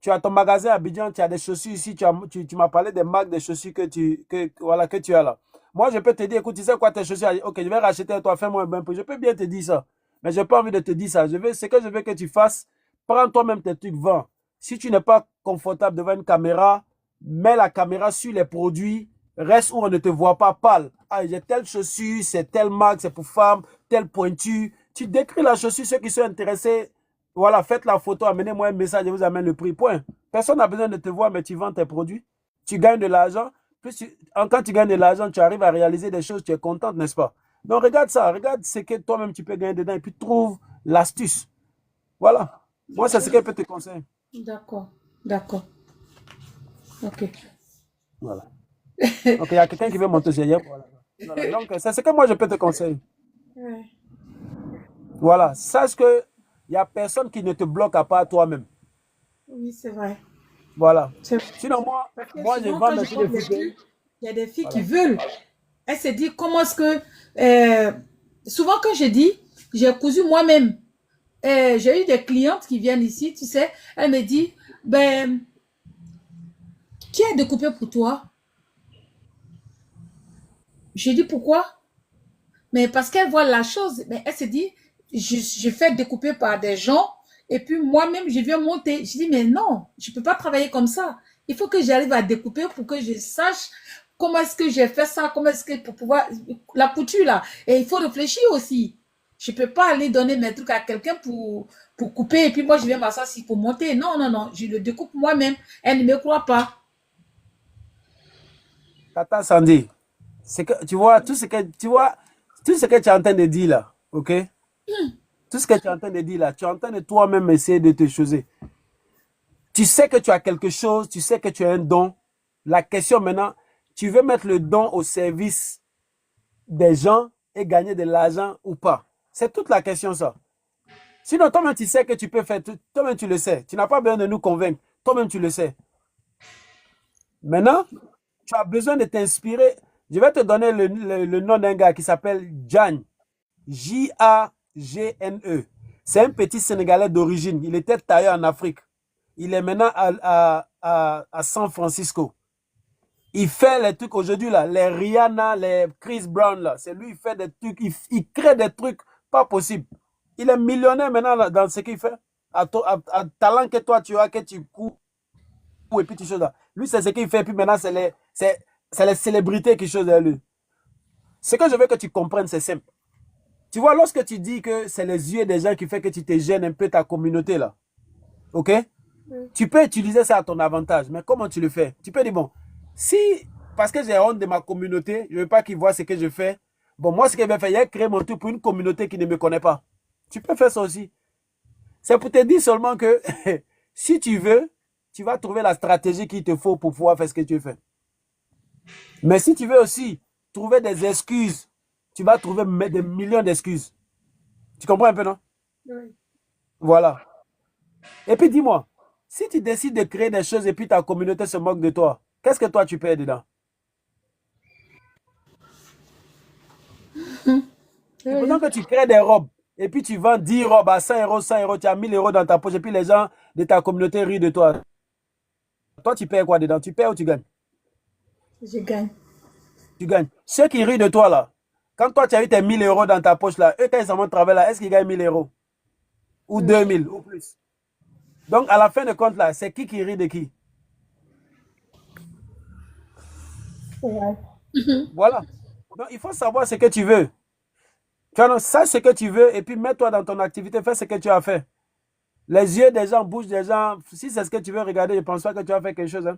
tu as ton magasin à Abidjan, tu as des chaussures ici, tu m'as parlé des marques des chaussures voilà, que tu as là. Moi, je peux te dire, écoute, tu sais quoi, tes chaussures, ok, je vais racheter, toi, fais-moi un bon prix. Je peux bien te dire ça, mais je n'ai pas envie de te dire ça. Ce que je veux que tu fasses, prends toi-même tes trucs, vends. Si tu n'es pas confortable devant une caméra, mets la caméra sur les produits, reste où on ne te voit pas, parle. Ah, j'ai telle chaussure, c'est telle marque, c'est pour femmes, telle pointure. Tu décris la chaussure, ceux qui sont intéressés, voilà, faites la photo, amenez-moi un message, je vous amène le prix, point. Personne n'a besoin de te voir, mais tu vends tes produits, tu gagnes de l'argent. Quand tu gagnes de l'argent, tu arrives à réaliser des choses, tu es contente, n'est-ce pas? Donc regarde ça, regarde ce que toi-même tu peux gagner dedans et puis trouve l'astuce. Voilà. Moi, c'est ce que je peux te conseiller. D'accord. D'accord. Ok. Voilà. Donc, il y a quelqu'un qui veut monter chez Yep. Voilà. Donc, c'est ce que moi, je peux te conseiller. Ouais. Voilà. Sache que il n'y a personne qui ne te bloque à part toi-même. Oui, c'est vrai. Voilà. C'est Sinon, moi, Parce que je souvent, vends quand mes je filles de vois des football. filles, il y a des filles qui Voilà. veulent. Elles se disent comment est-ce que. euh, souvent, quand je dis, j'ai cousu moi-même. J'ai eu des clientes qui viennent ici, tu sais, elles me disent, ben, qui a découpé pour toi? Je dis pourquoi? Mais parce qu'elle voit la chose, mais elle se dit, je fais découper par des gens et puis moi-même, je viens monter. Je dis, mais non, je ne peux pas travailler comme ça. Il faut que j'arrive à découper pour que je sache comment est-ce que j'ai fait ça, comment est-ce que pour pouvoir, la couture là. Et il faut réfléchir aussi. Je ne peux pas aller donner mes trucs à quelqu'un pour couper et puis moi, je viens m'asseoir ici pour monter. Non, non, non, je le découpe moi-même. Elle ne me croit pas. Tata Sandy, c'est que tu vois tout ce que tu es en train de dire là, ok? Tout ce que tu es en train de dire là, tu es en train de toi-même essayer de te choser. Tu sais que tu as quelque chose, tu sais que tu as un don. La question maintenant, tu veux mettre le don au service des gens et gagner de l'argent ou pas? C'est toute la question ça. Sinon, toi-même, tu sais que tu peux faire tout. Toi-même, tu le sais. Tu n'as pas besoin de nous convaincre. Toi-même, tu le sais. Maintenant, tu as besoin de t'inspirer. Je vais te donner le nom d'un gars qui s'appelle Jan. Jagne. C'est un petit Sénégalais d'origine. Il était tailleur en Afrique. Il est maintenant à San Francisco. Il fait les trucs aujourd'hui, là, les Rihanna, les Chris Brown, là. C'est lui, il fait des trucs, il crée des trucs pas possibles. Il est millionnaire maintenant là, dans ce qu'il fait. À talent que toi tu as, que tu cours et puis tu choses là. Lui, c'est ce qu'il fait, et puis maintenant, c'est les célébrités qui chose à lui. Ce que je veux que tu comprennes, c'est simple. Tu vois, lorsque tu dis que c'est les yeux des gens qui fait que tu te gênes un peu ta communauté là, ok? Tu peux utiliser ça à ton avantage, mais comment tu le fais? Tu peux dire, bon, si, parce que j'ai honte de ma communauté, je ne veux pas qu'ils voient ce que je fais. Bon, moi, ce que je vais faire, il y a créé mon truc pour une communauté qui ne me connaît pas. Tu peux faire ça aussi. C'est pour te dire seulement que si tu veux, tu vas trouver la stratégie qu'il te faut pour pouvoir faire ce que tu fais. Mais si tu veux aussi trouver des excuses, tu vas trouver des millions d'excuses. Tu comprends un peu, non? Oui. Voilà. Et puis dis-moi, si tu décides de créer des choses et puis ta communauté se moque de toi, qu'est-ce que toi tu perds dedans? Supposons que tu crées des robes et puis tu vends 10 robes à 100 euros, tu as 1000 euros dans ta poche et puis les gens de ta communauté rient de toi. Toi, tu perds quoi dedans? Tu perds ou tu gagnes? Je gagne. Tu gagnes. Ceux qui rient de toi là, quand toi tu as eu tes 1000 euros dans ta poche là, eux quand ils s'en vont travailler là, est-ce qu'ils gagnent 1000 euros? Ou 2000 ou plus? Donc à la fin de compte là, c'est qui rit de qui? Ouais. Voilà. Donc il faut savoir ce que tu veux. Tu vois, sache ce que tu veux et puis mets-toi dans ton activité, fais ce que tu as fait. Les yeux des gens, bouche des gens, si c'est ce que tu veux regarder, je ne pense pas que tu as fait quelque chose. Hein.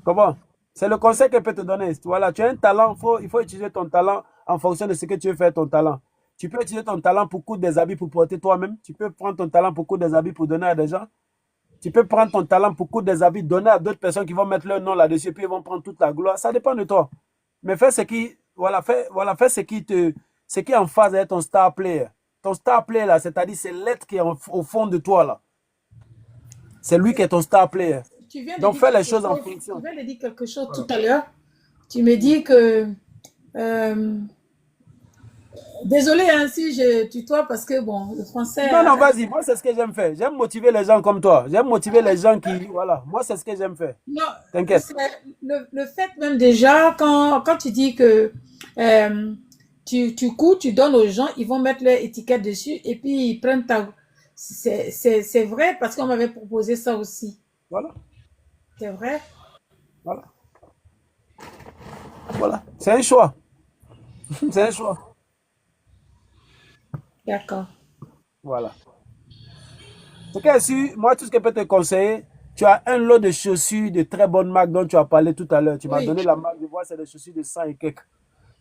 Comment? C'est le conseil que je peux te donner. Voilà, tu as un talent, il faut utiliser ton talent en fonction de ce que tu veux faire ton talent. Tu peux utiliser ton talent pour coudre des habits pour porter toi-même. Tu peux prendre ton talent pour coudre des habits pour donner à des gens. Tu peux prendre ton talent pour coudre des habits, donner à d'autres personnes qui vont mettre leur nom là-dessus, puis ils vont prendre toute la gloire. Ça dépend de toi. Mais fais ce qui, voilà, fais ce qui est en phase avec ton star player. Ton star player là, c'est-à-dire c'est l'être qui est au fond de toi là. C'est lui qui est ton star player. Donc fais les choses en fonction. Tu viens de dire quelque chose tout à l'heure. Tu me dis que désolé hein, si je tutoie parce que bon, le français. Non, vas-y, moi c'est ce que j'aime faire. J'aime motiver les gens comme toi. J'aime motiver les gens qui, voilà, moi c'est ce que j'aime faire. Non, T'inquiète. le fait même déjà, quand tu dis que tu cours, tu donnes aux gens, ils vont mettre leur étiquette dessus et puis ils prennent ta. C'est vrai parce qu'on m'avait proposé ça aussi. Voilà. C'est vrai. Voilà. Voilà. C'est un choix. C'est un choix. D'accord. Voilà. Ok, si moi, tout ce que je peux te conseiller, tu as un lot de chaussures de très bonne marque dont tu as parlé tout à l'heure. Tu m'as Oui. donné la marque, je vois, c'est des chaussures de 100 et quelques.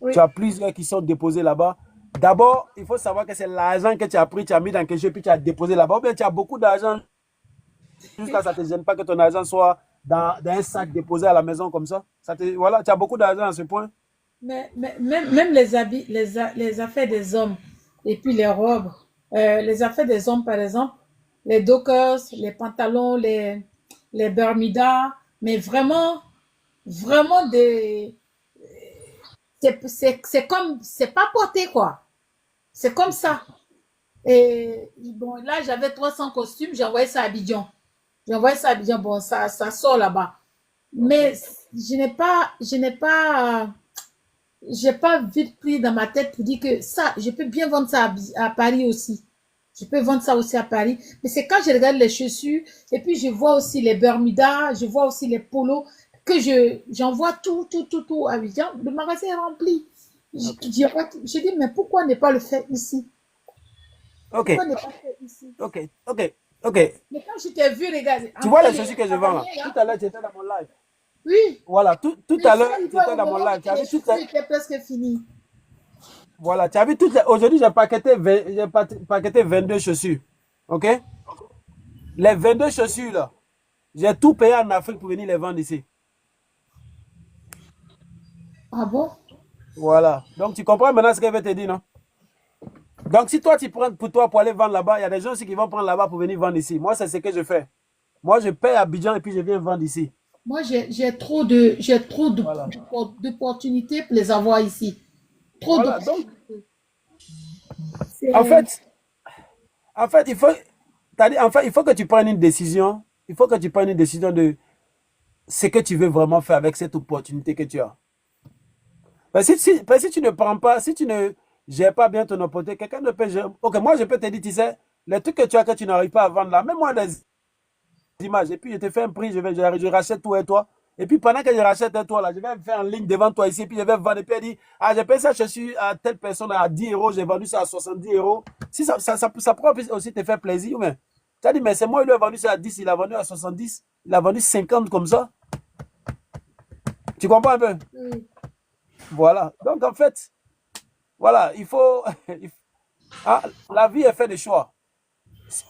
Oui. Tu as plusieurs qui sont déposés là-bas. D'abord, il faut savoir que c'est l'argent que tu as pris, tu as mis dans quelque chose, puis tu as déposé là-bas. Ou bien tu as beaucoup d'argent, jusqu'à ça ne te gêne pas que ton argent soit dans un sac déposé à la maison comme ça. Voilà, tu as beaucoup d'argent à ce point. Mais même les habits, les affaires des hommes et puis les robes, les affaires des hommes par exemple, les dockers, les pantalons, les Bermudas, mais vraiment, vraiment c'est comme, c'est pas porté quoi. C'est comme ça. Et bon, là, j'avais 300 costumes, j'ai envoyé ça à Abidjan. J'ai envoyé ça à Abidjan, bon, ça sort là-bas. Mais j'ai pas vite pris dans ma tête pour dire que ça, je peux bien vendre ça à Paris aussi. Je peux vendre ça aussi à Paris. Mais c'est quand je regarde les chaussures, et puis je vois aussi les Bermudas, je vois aussi les polos, que j'envoie tout à Abidjan. Le magasin est rempli. Je dis, mais pourquoi ne pas le faire ici? Ok, Pourquoi ne pas le faire ici? ok. Mais quand je t'ai vu, regarder. Tu vois les chaussures que je vends là? Tout à l'heure, tu étais dans mon live. Oui. Voilà, tout à l'heure, tu étais dans mon live. Tu as vu toutes les... était presque fini. Voilà, tu as vu toutes les... Aujourd'hui, j'ai paqueté 22 chaussures. Ok? Les 22 chaussures là, j'ai tout payé en Afrique pour venir les vendre ici. Ah bon? Voilà. Donc, tu comprends maintenant ce que je vais te dire, non? Donc, si toi, tu prends pour toi pour aller vendre là-bas, il y a des gens aussi qui vont prendre là-bas pour venir vendre ici. Moi, c'est ce que je fais. Moi, je paye à Abidjan et puis je viens vendre ici. Moi, j'ai trop Voilà. d'opportunités pour les avoir ici. Trop Voilà. Donc, d'opportunités. en fait, il faut que tu prennes une décision. Il faut que tu prennes une décision de ce que tu veux vraiment faire avec cette opportunité que tu as. Parce que si tu ne prends pas, si tu ne gères pas bien ton opportunité, quelqu'un ne peut gérer. Ok, moi, je peux te dire, tu sais, les trucs que tu as que tu n'arrives pas à vendre là, même moi, images. Et puis, je te fais un prix, je rachète tout et toi. Et puis, pendant que je rachète un toi, là, je vais faire en ligne devant toi ici. Et puis, je vais vendre. Et puis, elle dit, ah, j'ai payé ça, je suis à telle personne à 10 euros, j'ai vendu ça à 70 euros. Si ça pourrait aussi te faire plaisir, mais tu as dit, mais c'est moi, il lui a vendu ça à 10, il a vendu à 70, il a vendu 50 comme ça. Tu comprends un peu? Oui. Voilà. Donc, en fait, voilà, il faut. Ah, la vie est faite de choix.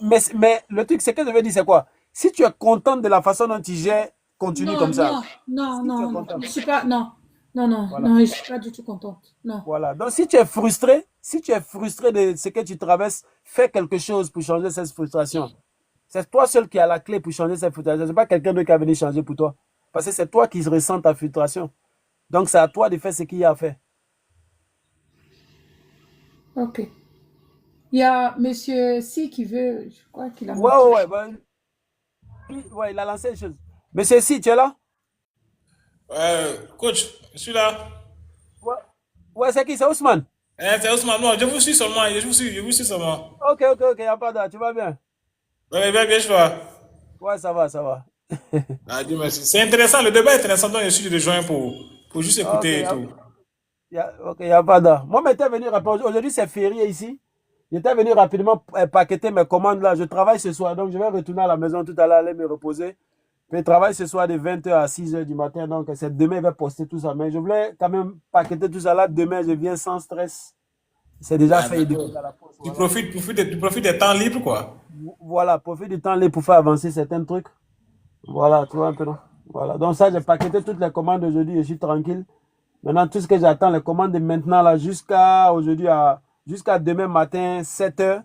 Mais le truc, c'est que je veux dire, c'est quoi? Si tu es content de la façon dont tu gères, continue Non, comme ça. non, non, Si tu es non, content. je suis pas, non, non, non, Voilà. non, je suis pas du tout contente. Non. Voilà. Donc, si tu es frustré de ce que tu traverses, fais quelque chose pour changer cette frustration. C'est toi seul qui as la clé pour changer cette frustration. C'est pas quelqu'un d'autre qui a venu changer pour toi. Parce que c'est toi qui ressens ta frustration. Donc, c'est à toi de faire ce qu'il y a à faire. Ok. Il y a Monsieur C qui veut, je crois qu'il a Ouais, montré. ouais, ouais. Ouais, il a lancé une chose. Mais c'est si, tu es là? Coach, je suis là. Ouais, ouais, c'est qui? C'est Ousmane. C'est Ousmane. Non, je vous suis seulement. Je vous suis seulement. Ok, ok, ok, y a pas de, tu vas bien? Ouais, bien, bien, je vois. Ouais, ça va, ça va. Ah, Dieu merci. C'est intéressant, le débat est intéressant, donc je suis rejoint pour juste Ok, écouter et tout. ok, y a pas de. Moi, j'étais venu rapidement. Aujourd'hui, c'est férié ici. J'étais venu rapidement paqueter mes commandes là. Je travaille ce soir, donc je vais retourner à la maison tout à l'heure, aller me reposer. Puis je travaille ce soir de 20h à 6h du matin, donc c'est demain, je vais poster tout ça. Mais je voulais quand même paqueter tout ça là. Demain, je viens sans stress. C'est déjà Ah, fait et d'accord. déposé à la poste. Tu Voilà. profites, tu profites des temps libres, quoi. Voilà, profite du temps libre pour faire avancer certains trucs. Voilà, tu vois un peu, non? Voilà, donc ça, j'ai paqueté toutes les commandes aujourd'hui, je suis tranquille. Maintenant, tout ce que j'attends, les commandes de maintenant, là, jusqu'à aujourd'hui, jusqu'à demain matin, 7h,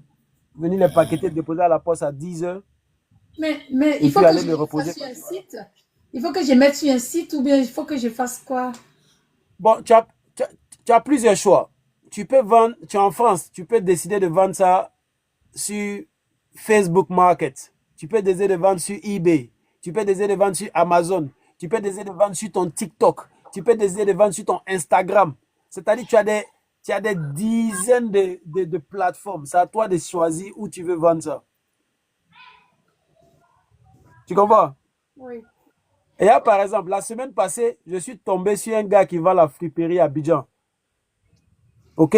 venir les paqueter, déposer à la poste à 10h, Mais et il faut puis que aller je me le fasse reposer. sur un site. Il faut que je mette sur un site ou bien il faut que je fasse quoi? Bon, tu as plusieurs choix. Tu peux vendre, tu es en France, tu peux décider de vendre ça sur Facebook Market. Tu peux décider de vendre sur eBay. Tu peux décider de vendre sur Amazon. Tu peux décider de vendre sur ton TikTok. Tu peux décider de vendre sur ton Instagram. C'est-à-dire tu as des dizaines de plateformes. C'est à toi de choisir où tu veux vendre ça. Tu comprends? Oui. Et là, par exemple, la semaine passée, je suis tombé sur un gars qui vend la friperie à Abidjan. Ok,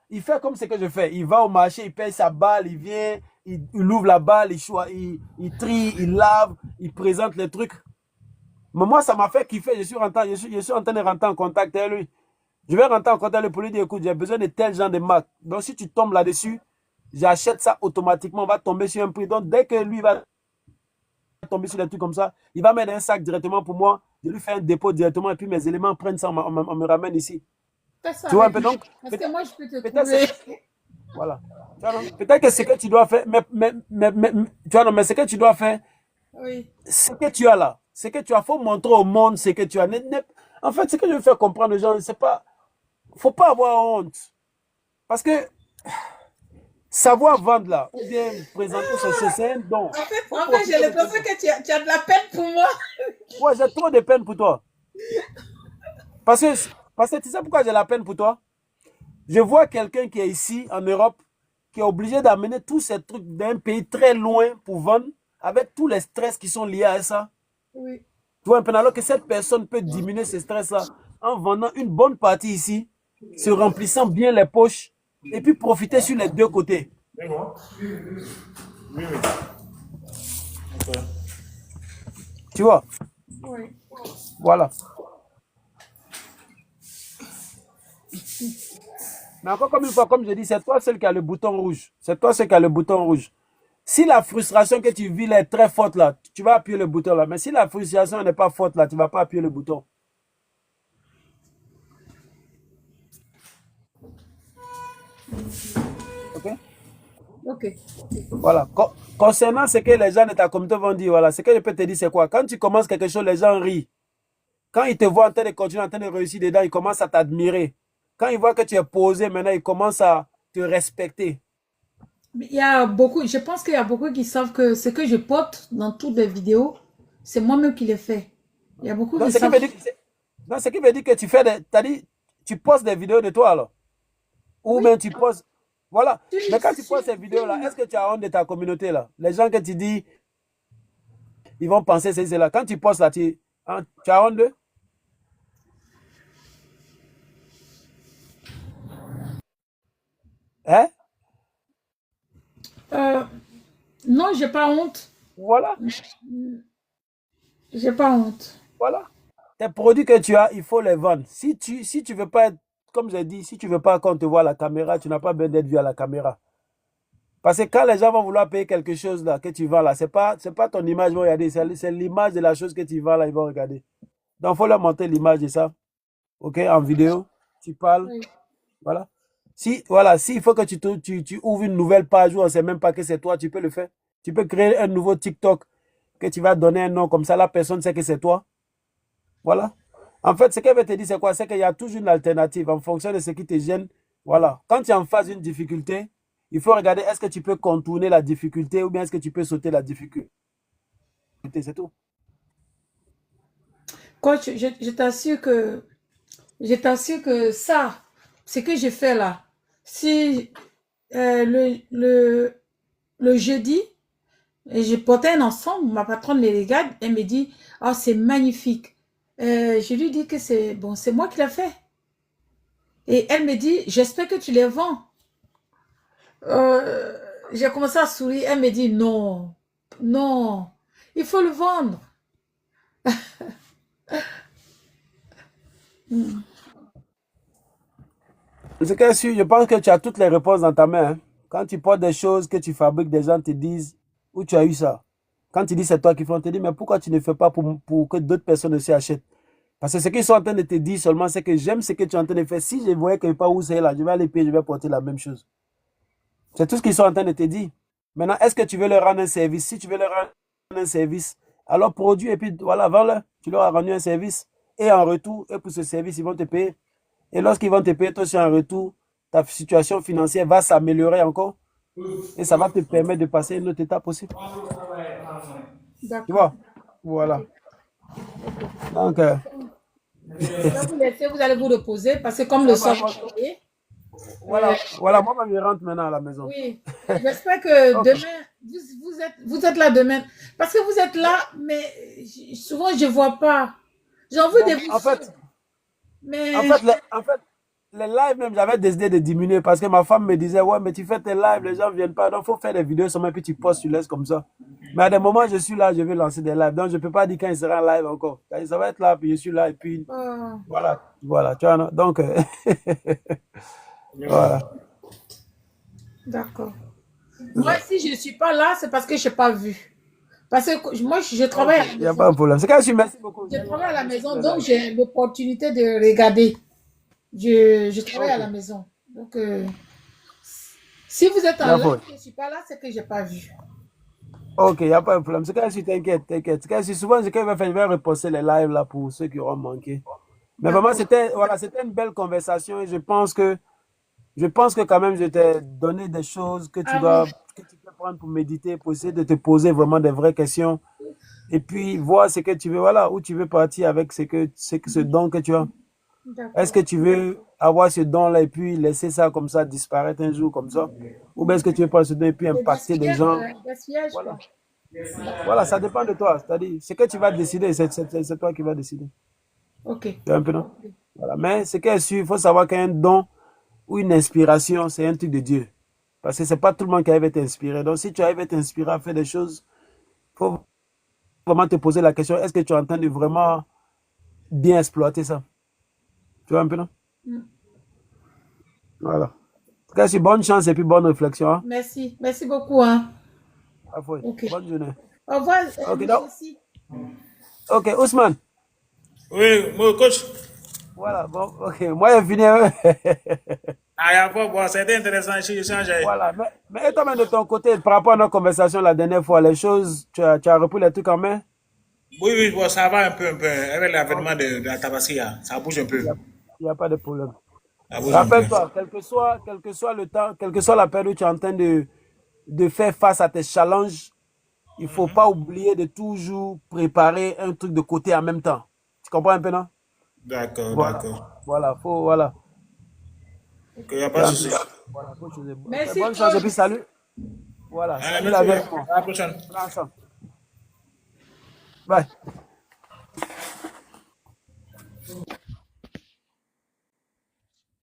il fait comme ce que je fais. Il va au marché, il paye sa balle, il vient, il ouvre la balle, il trie, il lave, il présente les trucs. Mais moi, ça m'a fait kiffer. Je suis en train de rentrer en contact avec lui. Je vais rentrer en contact avec lui pour lui dire, écoute, j'ai besoin de tel genre de marque. Donc, si tu tombes là-dessus, j'achète ça automatiquement. On va tomber sur un prix. Donc, dès que lui va tomber sur des trucs comme ça, il va mettre un sac directement pour moi. Je lui fais un dépôt directement et puis mes éléments prennent ça, on me ramène ici. Fais ça Tu vois un avec peu moi. donc, Parce que moi, je peux te peut-être trouver. voilà. Tu vois, non? Peut-être que ce que tu dois faire, tu vois, non, mais ce que tu dois faire, Oui. ce que tu as là, ce que tu as, faut montrer au monde ce que tu as. En fait, ce que je veux faire comprendre aux gens, c'est pas, faut pas avoir honte. Parce que savoir vendre là, ou bien présenter son chose, c'est un don. Faut En fait, j'ai profiter de ton l'impression don. que tu as de la peine pour moi. Ouais, j'ai trop de peine pour toi. Parce que, parce que tu sais pourquoi j'ai la peine pour toi? Je vois quelqu'un qui est ici, en Europe, qui est obligé d'amener tous ces trucs d'un pays très loin pour vendre, avec tous les stress qui sont liés à ça. Oui. Tu vois un peu, alors que cette personne peut diminuer ce stress-là en vendant une bonne partie ici, se remplissant bien les poches, et puis profiter sur les deux côtés. C'est bon? Oui, oui. Ok. Tu vois? Oui. Voilà. Mais encore comme une fois, comme je dis, c'est toi seul qui a le bouton rouge. C'est toi seul qui a le bouton rouge. Si la frustration que tu vis là est très forte là, tu vas appuyer le bouton là. Mais si la frustration n'est pas forte là, tu ne vas pas appuyer le bouton. Ok? Ok. Voilà. Concernant ce que les gens de ta communauté vont dire, voilà, ce que je peux te dire, c'est quoi? Quand tu commences quelque chose, les gens rient. Quand ils te voient en train de continuer, en train de réussir dedans, ils commencent à t'admirer. Quand ils voient que tu es posé, maintenant, ils commencent à te respecter. Il y a beaucoup, je pense qu'il y a beaucoup qui savent que ce que je porte dans toutes les vidéos, c'est moi-même qui les fais. Il y a beaucoup Donc, qui ce qui savent. veut dire, donc, ce qui veut dire que tu fais des, t'as dit, tu postes des vidéos de toi, alors. Ou Oui, bien tu postes. Voilà. tu Mais les quand tu postes suis. ces vidéos-là, est-ce que tu as honte de ta communauté, là? Les gens que tu dis, ils vont penser c'est là. Quand tu postes là, tu as honte d'eux? Hein? Non, j'ai pas honte. Voilà, J'ai pas honte. voilà. Tes produits que tu as, il faut les vendre. Si tu veux pas être, comme j'ai dit, si tu veux pas qu'on te voit à la caméra, tu n'as pas besoin d'être vu à la caméra. Parce que quand les gens vont vouloir payer quelque chose là, que tu vends là, c'est pas ton image qu'ils vont regarder, c'est l'image de la chose que tu vends là, ils vont regarder. Donc, il faut leur montrer l'image de ça. OK, en vidéo, tu parles, Oui. voilà. Voilà, s'il faut que tu ouvres une nouvelle page où on ne sait même pas que c'est toi, tu peux le faire. Tu peux créer un nouveau TikTok que tu vas donner un nom, comme ça la personne sait que c'est toi. Voilà. En fait, ce qu'elle veut te dire, c'est quoi? C'est qu'il y a toujours une alternative en fonction de ce qui te gêne. Voilà. Quand tu es en face d'une difficulté, il faut regarder est-ce que tu peux contourner la difficulté ou bien est-ce que tu peux sauter la difficulté. C'est tout. Coach, je t'assure que ça, ce que j'ai fait là, si le jeudi, et j'ai porté un ensemble, ma patronne me regarde, elle me dit, ah, c'est magnifique. Je lui dis que c'est bon, c'est moi qui l'ai fait. Et elle me dit, j'espère que tu les vends. J'ai commencé à sourire, elle me dit, non, non, il faut le vendre. Ce que je pense que tu as toutes les réponses dans ta main, hein. Quand tu portes des choses que tu fabriques, des gens te disent où tu as eu ça. Quand tu dis c'est toi qui fais, on te dit mais pourquoi tu ne fais pas pour que d'autres personnes aussi achètent? Parce que ce qu'ils sont en train de te dire seulement, c'est que j'aime ce que tu es en train de faire. Si je voyais quelque part où c'est là, je vais aller payer, je vais porter la même chose. C'est tout ce qu'ils sont en train de te dire. Maintenant, est-ce que tu veux leur rendre un service? Si tu veux leur rendre un service, alors produis et puis voilà, vends-le. Tu leur as rendu un service. Et en retour, et pour ce service, ils vont te payer. Et lorsqu'ils vont te payer, toi aussi en retour, ta situation financière va s'améliorer encore. Et ça va te permettre de passer une autre étape aussi. Tu D'accord. vois? Voilà. Donc, Je vais vous laisser, vous allez vous reposer parce que comme le soir est tombé, voilà, moi, je rentre maintenant à la maison. oui, j'espère que Ok. demain, vous êtes là demain. Parce que vous êtes là, mais souvent je ne vois pas. J'ai envie Bon, de vous en fait, suivre, mais en fait, les lives même, j'avais décidé de diminuer parce que ma femme me disait, ouais, mais tu fais tes lives, les gens ne viennent pas. Donc, il faut faire des vidéos seulement, puis tu postes, tu laisses comme ça. Mais à des moments, je suis là, je vais lancer des lives. Donc, je ne peux pas dire quand il sera en live encore. Ça va être là, puis je suis là, et puis voilà. Voilà, tu vois, non? Donc, voilà. d'accord. Moi, si je ne suis pas là, c'est parce que je n'ai pas vu. Parce que moi, je travaille à la Il n'y a maison. pas de problème. C'est quand je suis, merci beaucoup. Je travaille à la maison, donc j'ai l'opportunité de regarder. Je travaille à la maison. Donc, si vous êtes Il y en a live, pas. je ne suis pas là, c'est que je n'ai pas vu. Ok, il n'y a pas de problème. C'est quand je suis, t'inquiète, t'inquiète. C'est quand je suis souvent, ce que je vais faire, je vais reposter les lives là pour ceux qui auront manqué. Mais vraiment, c'était une belle conversation et je pense que quand même, je t'ai donné des choses que Ah oui, que tu peux prendre pour méditer, pour essayer de te poser vraiment des vraies questions et puis voir ce que tu veux, voilà, où tu veux partir avec ce don que tu as. Est-ce d'accord. que tu veux avoir ce don-là et puis laisser ça comme ça disparaître un jour comme ça? Ou bien est-ce que tu veux prendre ce don et puis Le impacter des gens? gaspillage, Voilà. quoi. Voilà, ça dépend de toi. C'est-à-dire, ce que tu vas décider, c'est toi qui vas décider. Ok. Tu vois un peu, non? Voilà. Mais ce qui est sûr, il faut savoir qu'un don ou une inspiration, c'est un truc de Dieu. Parce que c'est pas tout le monde qui arrive à être inspiré. Donc, si tu arrives à être inspiré à faire des choses, il faut vraiment te poser la question, est-ce que tu es en train de vraiment bien exploiter ça? Tu vois un peu, non? Mm. Voilà. En tout cas, c'est bonne chance et puis bonne réflexion, hein. Merci. Merci beaucoup, hein. Parfois. Ok. Bonne journée. Au revoir, Ok, monsieur donc, aussi. ok, Ousmane. Oui, mon coach. Voilà, bon, ok, moi, j'ai fini, hein. Ah, il y a pas, bon, c'était intéressant, je change. Voilà, mais et toi-même de ton côté, par rapport à notre conversation la dernière fois, les choses, tu as repris les trucs en main? Oui, oui, bon, ça va un peu, un peu. Avec Ok, l'avènement de la Tabassia, ça bouge un il peu. n'y a, il y a pas de problème. Ça bouge un peu. Rappelle-toi, quel que soit le temps, quel que soit la période où tu es en train de faire face à tes challenges, il ne faut pas oublier de toujours préparer un truc de côté en même temps. Tu comprends un peu, non? D'accord, Voilà. d'accord. Voilà. Ok, il n'y a Tu pas as de un peu- souci. Voilà, faut choisir. Merci, Bonne chance et coach. puis salut. Voilà, Allez, salut merci. la vie. À la prochaine. Prends ensemble. Bye.